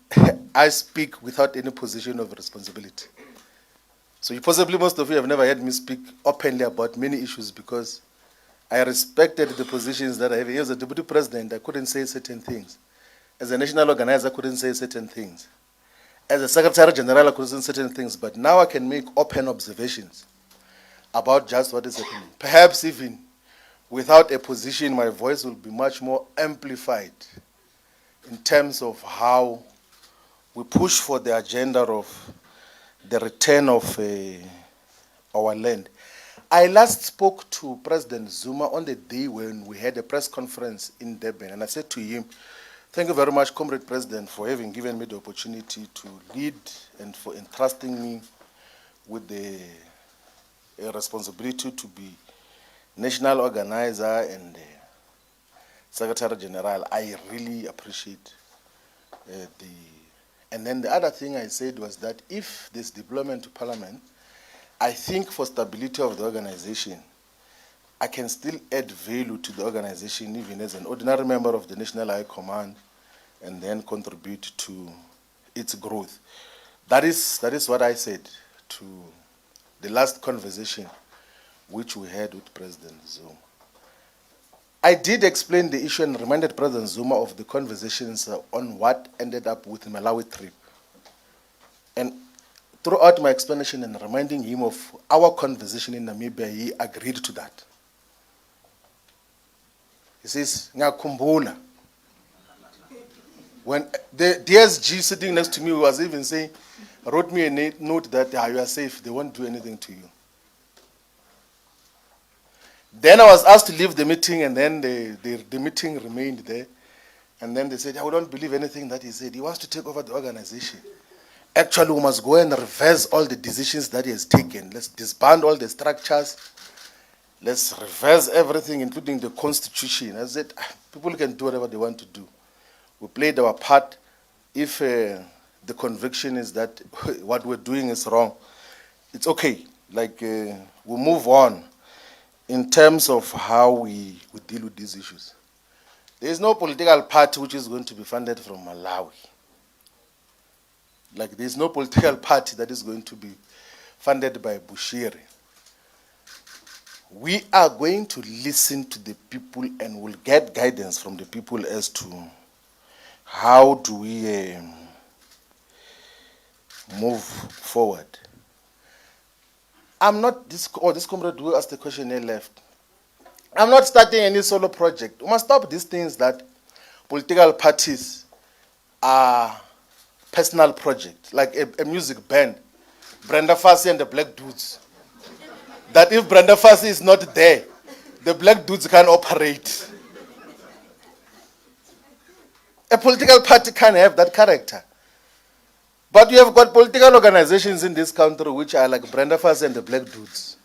I speak without any position of responsibility. So possibly most of you have never heard me speak openly about many issues because I respected the positions that I have. As a deputy president, I couldn't say certain things. As a national organizer, I couldn't say certain things. As a secretary general, I couldn't say certain things. But now I can make open observations about just what is happening. Perhaps even without a position, my voice will be much more amplified in terms of how we push for the agenda of the return of our land. I last spoke to President Zuma on the day when we had a press conference in Durban, and I said to him, thank you very much, Comrade President, for having given me the opportunity to lead and for entrusting me with the responsibility to be national organizer and Secretary General. I really appreciate And then the other thing I said was that if this deployment to Parliament, I think for stability of the organization, I can still add value to the organization even as an ordinary member of the National High Command and then contribute to its growth. That is what I said to the last conversation which we had with President Zuma. I did explain the issue and reminded President Zuma of the conversations on what ended up with the Malawi trip. And throughout my explanation and reminding him of our conversation in Namibia, he agreed to that. He says, "Ngakhumbula." When the DSG sitting next to me was even saying, wrote me a note that you are safe, they won't do anything to you. Then I was asked to leave the meeting, and then the meeting remained there. And then they said, I don't believe anything that he said. He wants to take over the organization. Actually, we must go and reverse all the decisions that he has taken. Let's disband all the structures. Let's reverse everything, including the constitution. I said, people can do whatever they want to do. We played our part. If the conviction is that what we're doing is wrong, it's okay. Like, we move on in terms of how we deal with these issues. There is no political party which is going to be funded from Malawi. Like, there is no political party that is going to be funded by Bushiri. We are going to listen to the people and will get guidance from the people as to how do we move forward. I'm not, this comrade who asked the question he left. I'm not starting any solo project. We must stop these things that political parties are personal projects, like a music band, Brenda Fassie and the Black Dudes. That if Brenda Fassie is not there, the Black Dudes can't operate. A political party can't have that character. But you have got political organizations in this country which are like Brenda Fassie and the Black Dudes.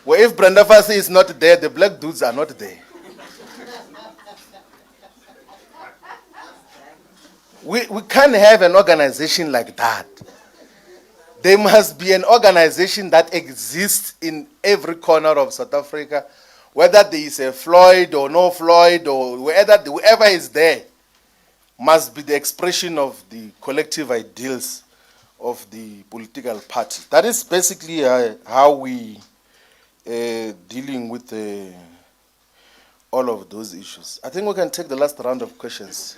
Where if Brenda Fassie is not there, the Black Dudes are not there. We can't have an organization like that. There must be an organization that exists in every corner of South Africa, whether there is a Floyd or no Floyd, or whoever is there must be the expression of the collective ideals of the political party. That is basically how we dealing with all of those issues. I think we can take the last round of questions.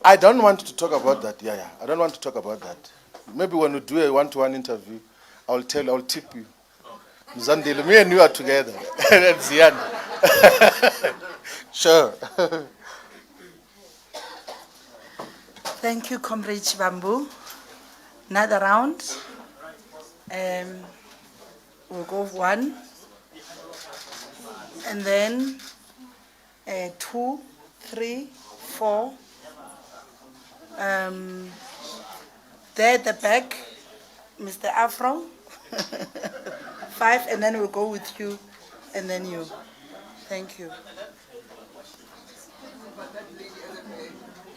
I don't want to talk about that. Yeah. I don't want to talk about that. Maybe when we do a one-to-one interview, I'll tip you. Zandile, me and you are together. And Zian. Sure. Thank you, Comrade Shivambu. Another round. We'll go one. And then 2, 3, 4. There at the back, Mr. Afro. 5, and then we'll go with you, and then you. Thank you.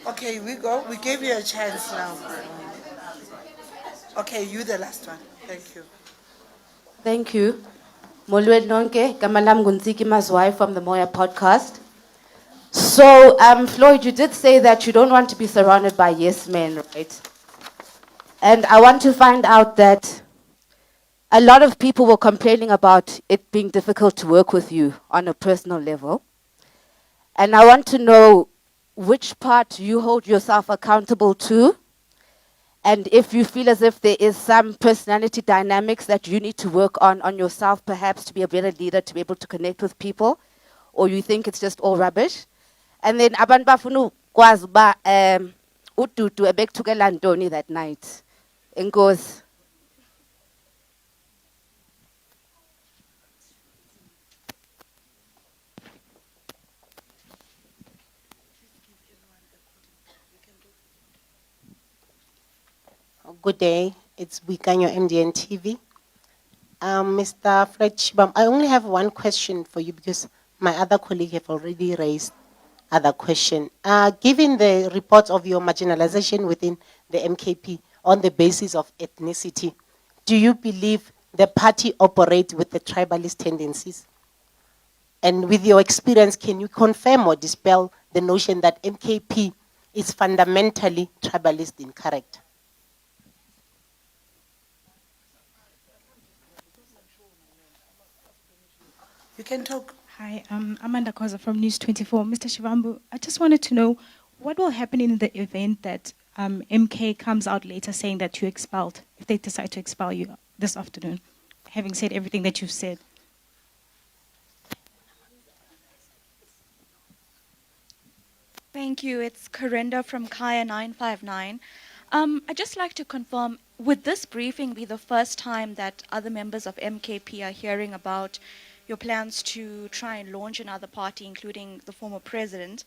Okay, we go. We gave you a chance now. Okay, you the last one. Thank you. Thank you. Molweni nonke, gama lam nguNtsiki Mazwai from the Moya podcast. So, Floyd, you did say that you don't want to be surrounded by yes men, right? And I want to find out that a lot of people were complaining about it being difficult to work with you on a personal level. And I want to know which part you hold yourself accountable to, and if you feel as if there is some personality dynamics that you need to work on yourself, perhaps to be a better leader, to be able to connect with people, or you think it's just all rubbish. And then abantu bafuna ukwazi uba uDudu ebekuthukela ntoni that night. Enkosi. Good day. It's Wikanyo MDN TV. Mr. Floyd Shivambu, I only have one question for you because my other colleague have already raised other question. Given the reports of your marginalization within the MKP on the basis of ethnicity, do you believe the party operates with the tribalist tendencies? And with your experience, can you confirm or dispel the notion that MKP is fundamentally tribalist in character? You can talk. Hi, I'm Amanda Koza from News 24. Mr. Shivambu, I just wanted to know what will happen in the event that MK comes out later saying that you're expelled, if they decide to expel you this afternoon, having said everything that you've said. Thank you. It's Corinda from Kaya 959. I'd just like to confirm, would this briefing be the first time that other members of MKP are hearing about your plans to try and launch another party, including the former president?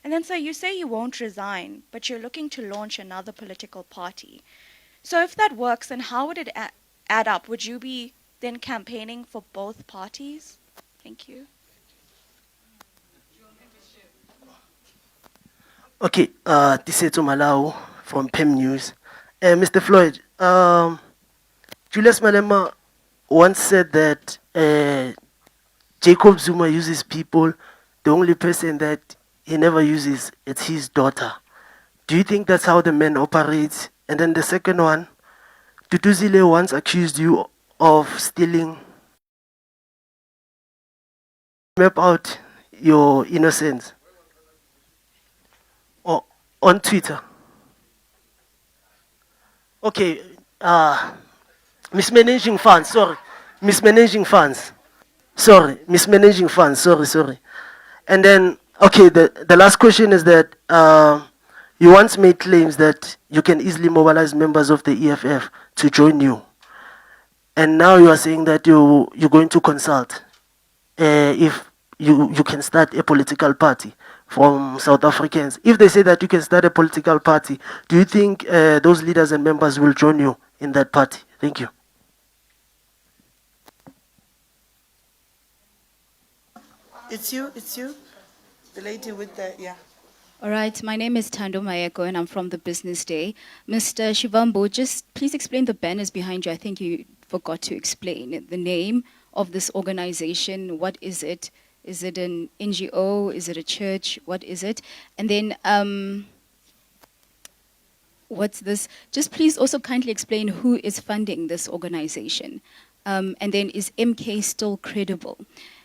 And then, sir, you say you won't resign, but you're looking to launch another political party. So if that works, then how would it add up? Would you be then campaigning for both parties? Thank you. Okay, Tiseto Malau from PEM News. Mr. Floyd, Julius Malema once said that Jacob Zuma uses people. The only person that he never uses is his daughter. Do you think that's how the man operates? And then the second one, Tutuzile once accused you of stealing, map out your innocence on Twitter. Okay, mismanaging funds, sorry. Mismanaging funds. Sorry, mismanaging funds, sorry. And then, okay, the last question is that you once made claims that you can easily mobilize members of the EFF to join you. And now you are saying that you're going to consult if you can start a political party from South Africans. If they say that you can start a political party, do you think those leaders and members will join you in that party? Thank you. It's you. The lady with the, yeah. All right, my name is Tando Mayeko and I'm from the Business Day. Mr. Shivambu, just please explain the banners behind you. I think you forgot to explain the name of this organization. What is it? Is it an NGO? Is it a church? What is it? And then what's this? Just please also kindly explain who is funding this organization. And then is MK still credible?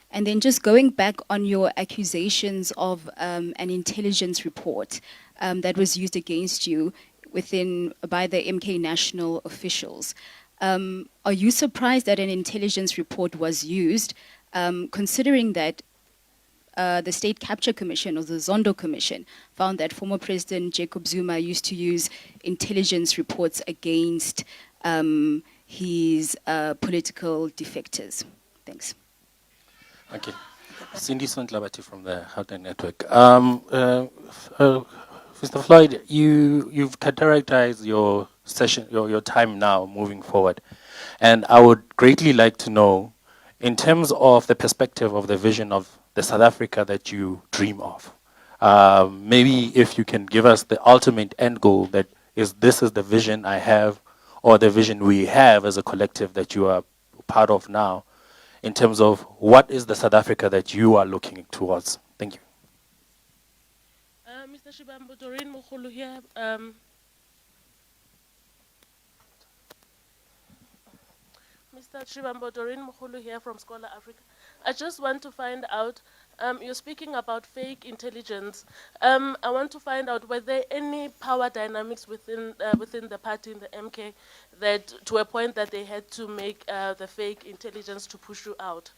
And then just going back on your accusations of an intelligence report that was used against you by the MK national officials. Are you surprised that an intelligence report was used, considering that the State Capture Commission or the Zondo Commission found that former President Jacob Zuma used to use intelligence reports against his political defectors? Thanks. Okay. Cindy Sontlabati from the Houghton Network. Mr. Floyd, you've characterized your session, your time now moving forward. And I would greatly like to know, in terms of the perspective of the vision of the South Africa that you dream of, maybe if you can give us the ultimate end goal that this is the vision I have, or the vision we have as a collective that you are part of now, in terms of what is the South Africa that you are looking towards. Thank you. Mr. Shivambu, Doreen Mukhulu here. Mr. Shivambu, Doreen Mukhulu here from Scholar Africa. I just want to find out, you're speaking about fake intelligence. I want to find out, were there any power dynamics within the party, in the MK, that to a point that they had to make the fake intelligence to push you out?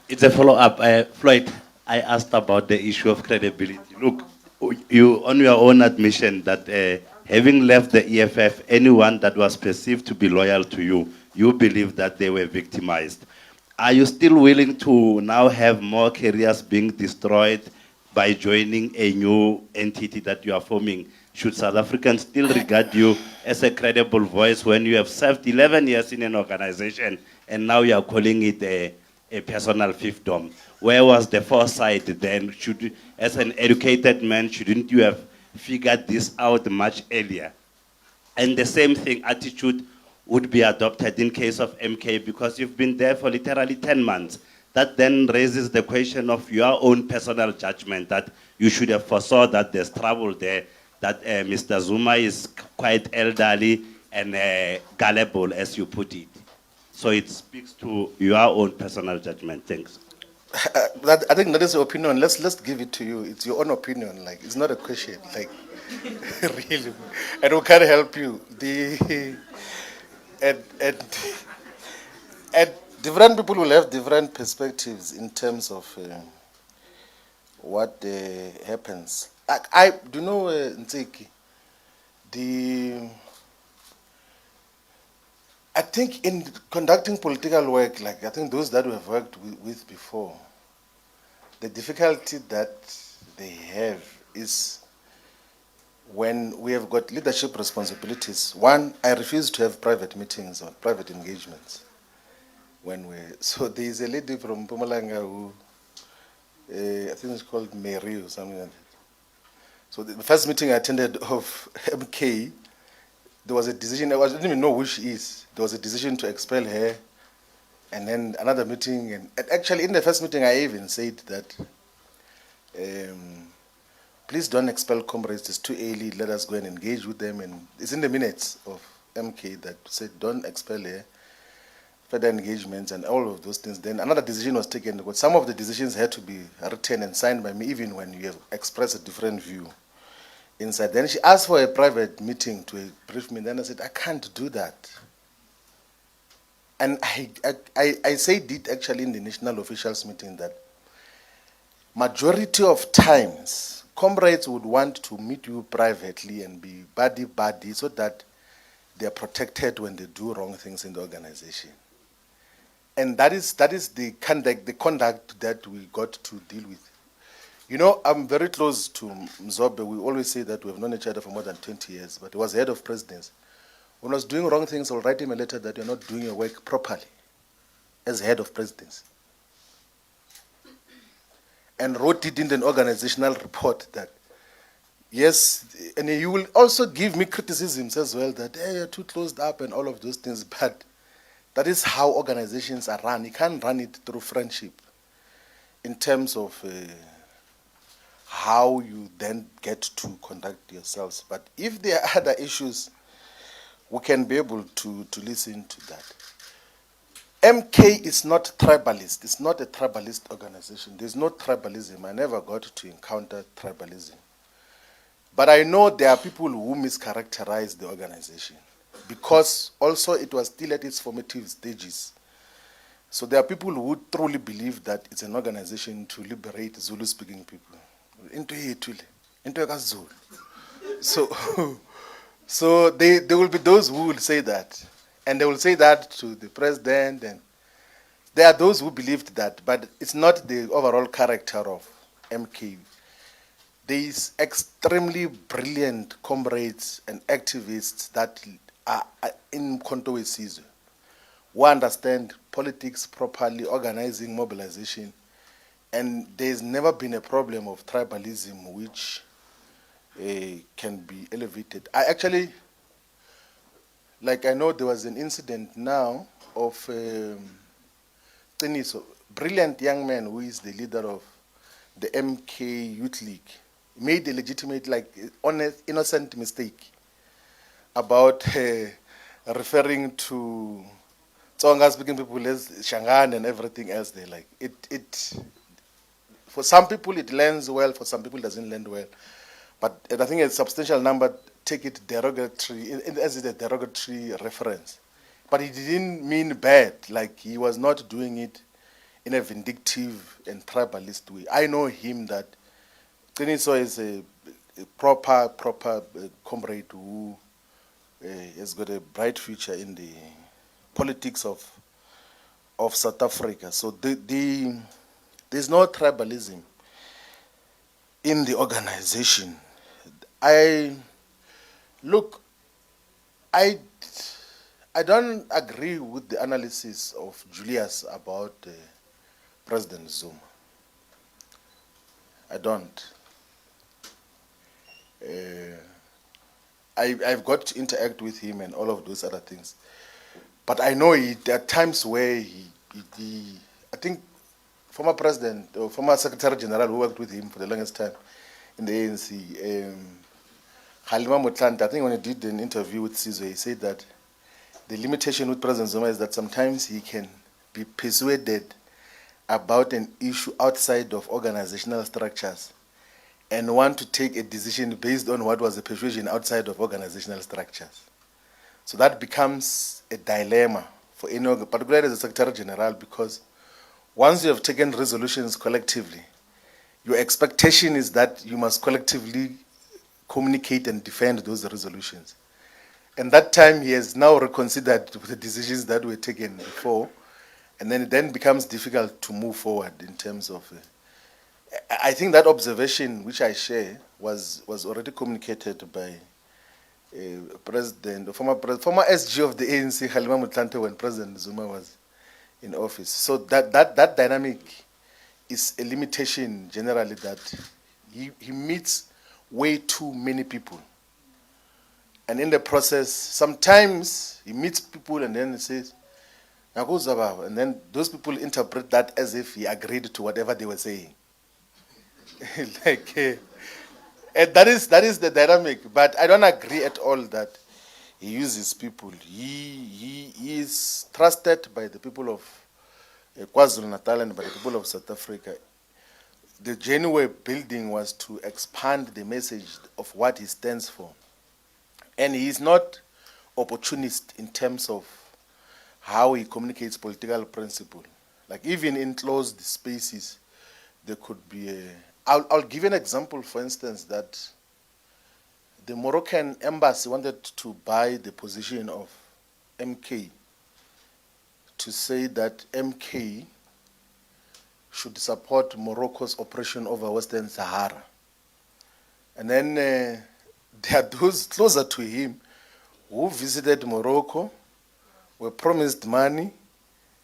It's a follow-up. Floyd, I asked about the issue of credibility. Look, you, on your own admission that having left the EFF, anyone that was perceived to be loyal to you, you believe that they were victimized. Are you still willing to now have more careers being destroyed by joining a new entity that you are forming? Should South Africans still regard you as a credible voice when you have served 11 years in an organization and now you are calling it a personal fiefdom? Where was the foresight then? As an educated man, shouldn't you have figured this out much earlier? And the same attitude would be adopted in case of MK, because you've been there for literally 10 months. That then raises the question of your own personal judgment, that you should have foresaw that there's trouble there, that Mr. Zuma is quite elderly and gullible, as you put it. So it speaks to your own personal judgment. Thanks. I think that is your opinion. Let's give it to you. It's your own opinion. Like, it's not a question. Like, really, and we can't help you. And different people will have different perspectives in terms of what happens. I do you know Ntseki, I think in conducting political work, like I think those that we have worked with before, the difficulty that they have is when we have got leadership responsibilities. One, I refuse to have private meetings or private engagements. So there is a lady from Pumalanga who, I think it's called Mary or something like that. So the first meeting I attended of MK, there was a decision, I didn't even know who she is. There was a decision to expel her, and then another meeting. And actually, in the first meeting, I even said that, please don't expel comrades, it's too early, let us go and engage with them. And it's in the minutes of MK that said, don't expel her, further engagements and all of those things. Then another decision was taken, but some of the decisions had to be written and signed by me, even when you have expressed a different view inside. Then she asked for a private meeting to brief me. Then I said, I can't do that. And I said it actually in the national officials meeting that majority of times, comrades would want to meet you privately and be buddy-buddy so that they are protected when they do wrong things in the organization. And that is the conduct that we got to deal with. You know, I'm very close to Mzobe. We always say that we have known each other for more than 20 years, but he was head of presidency. When I was doing wrong things, I'll write him a letter that you're not doing your work properly as head of presidency. And wrote it in an organizational report that, yes, and he will also give me criticisms as well that, hey, you're too closed up and all of those things, but that is how organizations are run. You can't run it through friendship in terms of how you then get to conduct yourselves. But if there are other issues, we can be able to listen to that. MK is not tribalist. It's not a tribalist organization. There's no tribalism. I never got to encounter tribalism. But I know there are people who mischaracterize the organization because also it was still at its formative stages. So there are people who truly believe that it's an organization to liberate Zulu-speaking people. So there will be those who will say that. And they will say that to the president. And there are those who believed that, but it's not the overall character of MK. These extremely brilliant comrades and activists that are in Kontowe Sizwe who understand politics properly, organizing, mobilization, and there's never been a problem of tribalism which can be elevated. I know there was an incident now of Teniso, brilliant young man who is the leader of the MK Youth League, made a legitimate, honest, innocent mistake about referring to Tsonga-speaking people as Shangan and everything else. They like it. For some people, it lands well. For some people, it doesn't land well. But I think a substantial number take it derogatory, as a derogatory reference. But he didn't mean bad, like he was not doing it in a vindictive and tribalist way. I know him that Teniso is a proper comrade who has got a bright future in the politics of South Africa. So there's no tribalism in the organization. I don't agree with the analysis of Julius about President Zuma. I don't. I've got to interact with him and all of those other things. But I know there are times where I think former president or former secretary general who worked with him for the longest time in the ANC, Halima Motlanthe, I think when he did an interview with Sizwe, he said that the limitation with President Zuma is that sometimes he can be persuaded about an issue outside of organizational structures and want to take a decision based on what was the persuasion outside of organizational structures. So that becomes a dilemma for any, particularly as a Secretary General, because once you have taken resolutions collectively, your expectation is that you must collectively communicate and defend those resolutions. And that time he has now reconsidered the decisions that were taken before, and then it then becomes difficult to move forward in terms of. I think that observation, which I share, was already communicated by former SG of the ANC, Halima Mutlante, when President Zuma was in office. So that dynamic is a limitation generally, that he meets way too many people. And in the process, sometimes he meets people and then he says, and then those people interpret that as if he agreed to whatever they were saying. And that is the dynamic. But I don't agree at all that he uses people. He is trusted by the people of KwaZulu-Natal and by the people of South Africa. The genuine building was to expand the message of what he stands for. And he is not opportunist in terms of how he communicates political principle. Like even in closed spaces, there could be a... I'll give you an example, for instance, that the Moroccan embassy wanted to buy the position of MK to say that MK should support Morocco's operation over Western Sahara. And then there are those closer to him who visited Morocco, were promised money,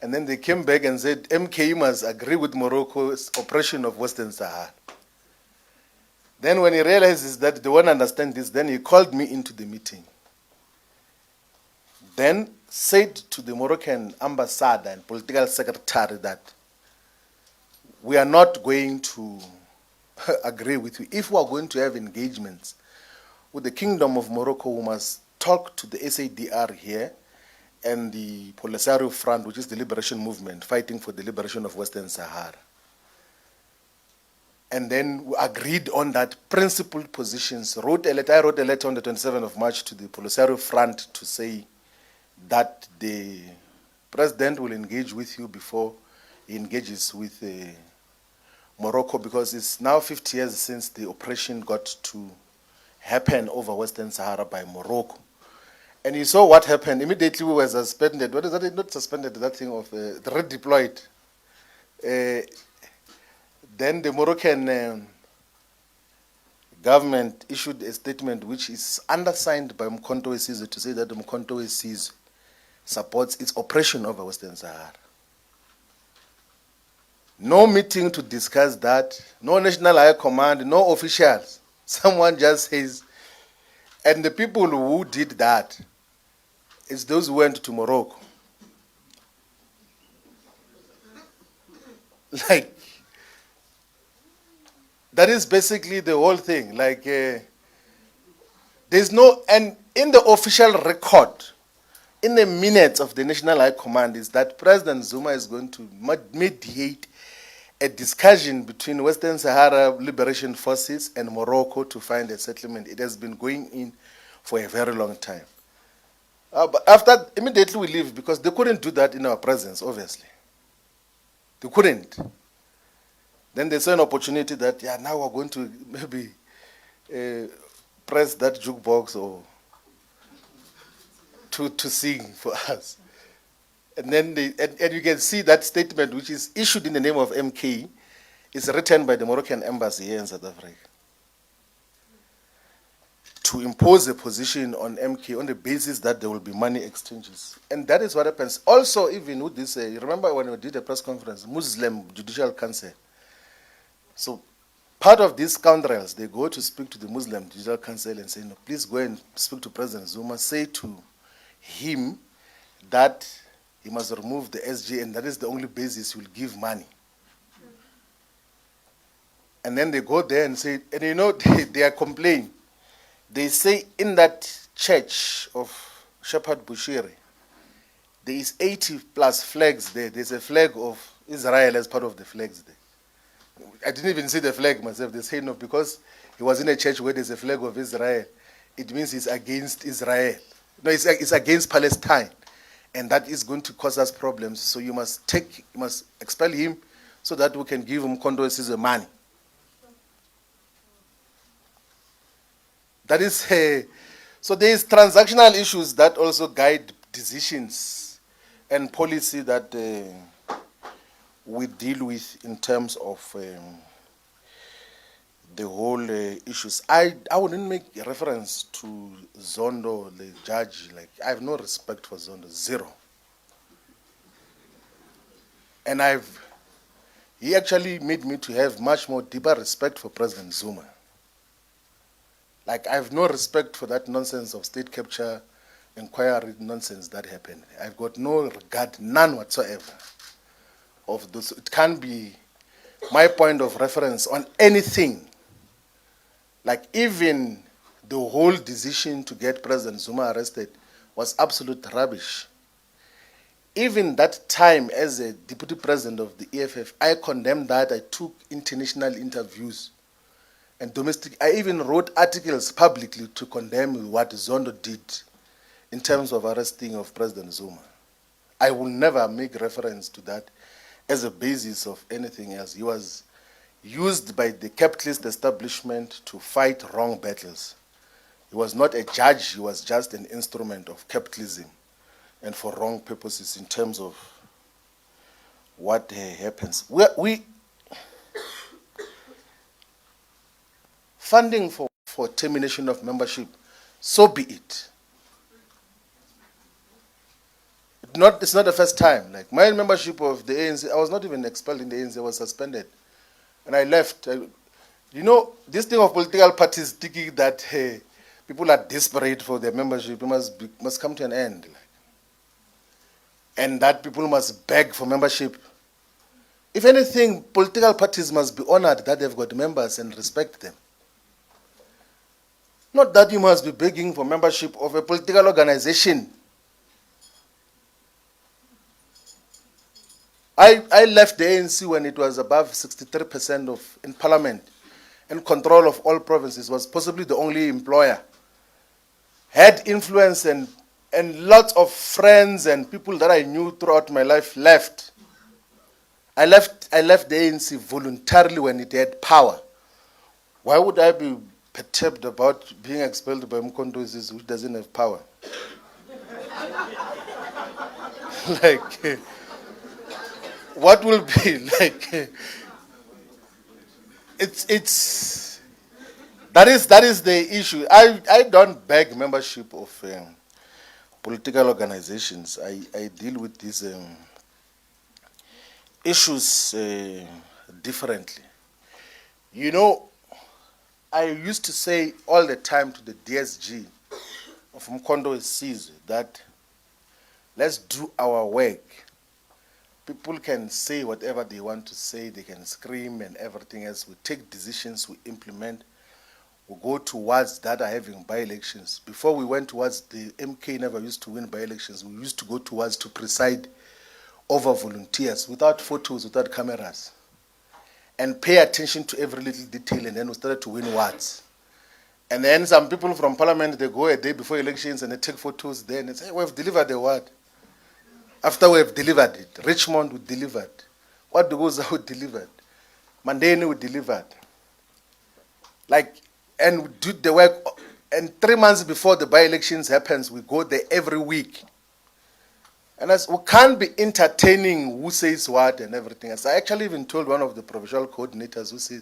and then they came back and said MK must agree with Morocco's operation of Western Sahara. Then when he realizes that they won't understand this, then he called me into the meeting. Then said to the Moroccan ambassador and political secretary that we are not going to agree with you. If we are going to have engagements with the Kingdom of Morocco, we must talk to the SADR here and the Polisario Front, which is the liberation movement fighting for the liberation of Western Sahara. And then we agreed on that principled positions. I wrote a letter on the 27th of March to the Polisario Front to say that the president will engage with you before he engages with Morocco, because it's now 50 years since the operation got to happen over Western Sahara by Morocco. And you saw what happened. Immediately we were suspended. What is that? Not suspended, that thing of redeployed. Then the Moroccan government issued a statement which is undersigned by Mkhonto we Sizwe to say that Mkhonto we Sizwe supports its operation over Western Sahara. No meeting to discuss that, no national high command, no officials. Someone just says, and the people who did that is those who went to Morocco. Like, that is basically the whole thing. Like, there's no, and in the official record, in the minutes of the National High Command, is that President Zuma is going to mediate a discussion between Western Sahara Liberation Forces and Morocco to find a settlement. It has been going in for a very long time. But after, immediately we leave, because they couldn't do that in our presence, obviously. They couldn't. Then they saw an opportunity that, yeah, now we're going to maybe press that jukebox or to sing for us. And then and you can see that statement, which is issued in the name of MK, is written by the Moroccan embassy here in South Africa, to impose a position on MK on the basis that there will be money exchanges. And that is what happens. Also, even with this, you remember when we did a press conference, Muslim Judicial Council. So part of these scoundrels, they go to speak to the Muslim Judicial Council and say, no, please go and speak to President Zuma, say to him that he must remove the SG, and that is the only basis he will give money. And then they go there and say, and you know, they are complaining. They say in that church of Shepherd Bushiri, there is 80 plus flags there. There's a flag of Israel as part of the flags there. I didn't even see the flag myself. They say no, because he was in a church where there's a flag of Israel. It means he's against Israel. No, it's against Palestine. And that is going to cause us problems. So you must expel him so that we can give him Mkhonto we Sizwe money. That is, so there is transactional issues that also guide decisions and policy that we deal with in terms of the whole issues. I wouldn't make reference to Zondo, the judge. Like, I have no respect for Zondo, zero. And he actually made me to have much more deeper respect for President Zuma. Like, I have no respect for that nonsense of state capture inquiry nonsense that happened. I've got no regard, none whatsoever, of those. It can't be my point of reference on anything. Like, even the whole decision to get President Zuma arrested was absolute rubbish. Even that time as a deputy president of the EFF, I condemned that. I took international interviews and domestic. I even wrote articles publicly to condemn what Zondo did in terms of arresting of President Zuma. I will never make reference to that as a basis of anything else. He was used by the capitalist establishment to fight wrong battles. He was not a judge, he was just an instrument of capitalism and for wrong purposes in terms of what happens. Funding for termination of membership, so be it. It's not the first time. Like, my membership of the ANC, I was not even expelled in the ANC, I was suspended. And I left. You know, this thing of political parties thinking that people are desperate for their membership, it must come to an end. Like, and that people must beg for membership. If anything, political parties must be honored that they've got members and respect them. Not that you must be begging for membership of a political organization. I left the ANC when it was above 63% in parliament, and control of all provinces, was possibly the only employer. Had influence, and lots of friends and people that I knew throughout my life left. I left the ANC voluntarily when it had power. Why would I be perturbed about being expelled by Mkondo who doesn't have power? Like, what will be like? That is the issue. I don't beg membership of political organizations. I deal with these issues differently. You know, I used to say all the time to the DSG of Mkondo Sizwe that let's do our work. People can say whatever they want to say, they can scream and everything else. We take decisions, we implement, we go towards that are having by-elections. Before we went towards, the MK never used to win by-elections. We used to go towards to preside over volunteers without photos, without cameras, and pay attention to every little detail, and then we started to win wards. And then some people from parliament, they go a day before elections and they take photos there and they say, we've delivered the ward. After we have delivered it, Richmond we delivered. What goes out delivered? Mandeni we delivered. Like, and we do the work, and 3 months before the by-elections happens, we go there every week. And as we can't be entertaining who says what and everything. As I actually even told one of the provincial coordinators who said,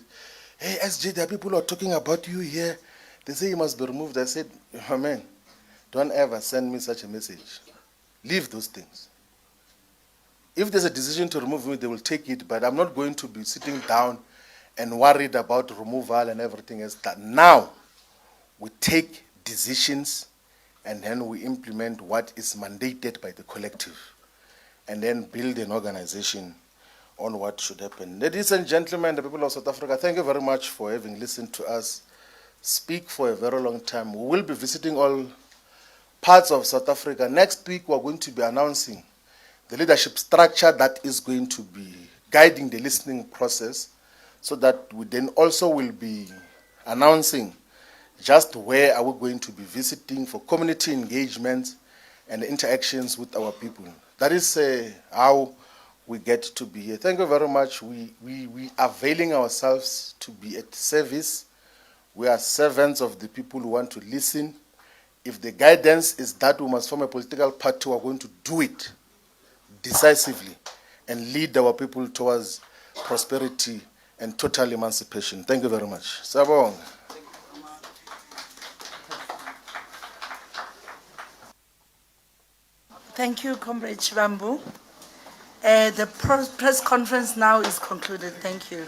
hey, SJ, there are people who are talking about you here. They say you must be removed. I said, oh, man, don't ever send me such a message. Leave those things. If there's a decision to remove me, they will take it, but I'm not going to be sitting down and worried about removal and everything else. That now we take decisions and then we implement what is mandated by the collective and then build an organization on what should happen. Ladies and gentlemen, the people of South Africa, thank you very much for having listened to us speak for a very long time. We will be visiting all parts of South Africa. Next week, we're going to be announcing the leadership structure that is going to be guiding the listening process, so that we then also will be announcing just where are we going to be visiting for community engagement and interactions with our people. That is how we get to be here. Thank you very much. We are availing ourselves to be at service We are servants of the people who want to listen. If the guidance is that we must form a political party, we are going to do it decisively and lead our people towards prosperity and total emancipation. Thank you very much. Sabong. Thank you, Comrade Shivambu. The press conference now is concluded. Thank you.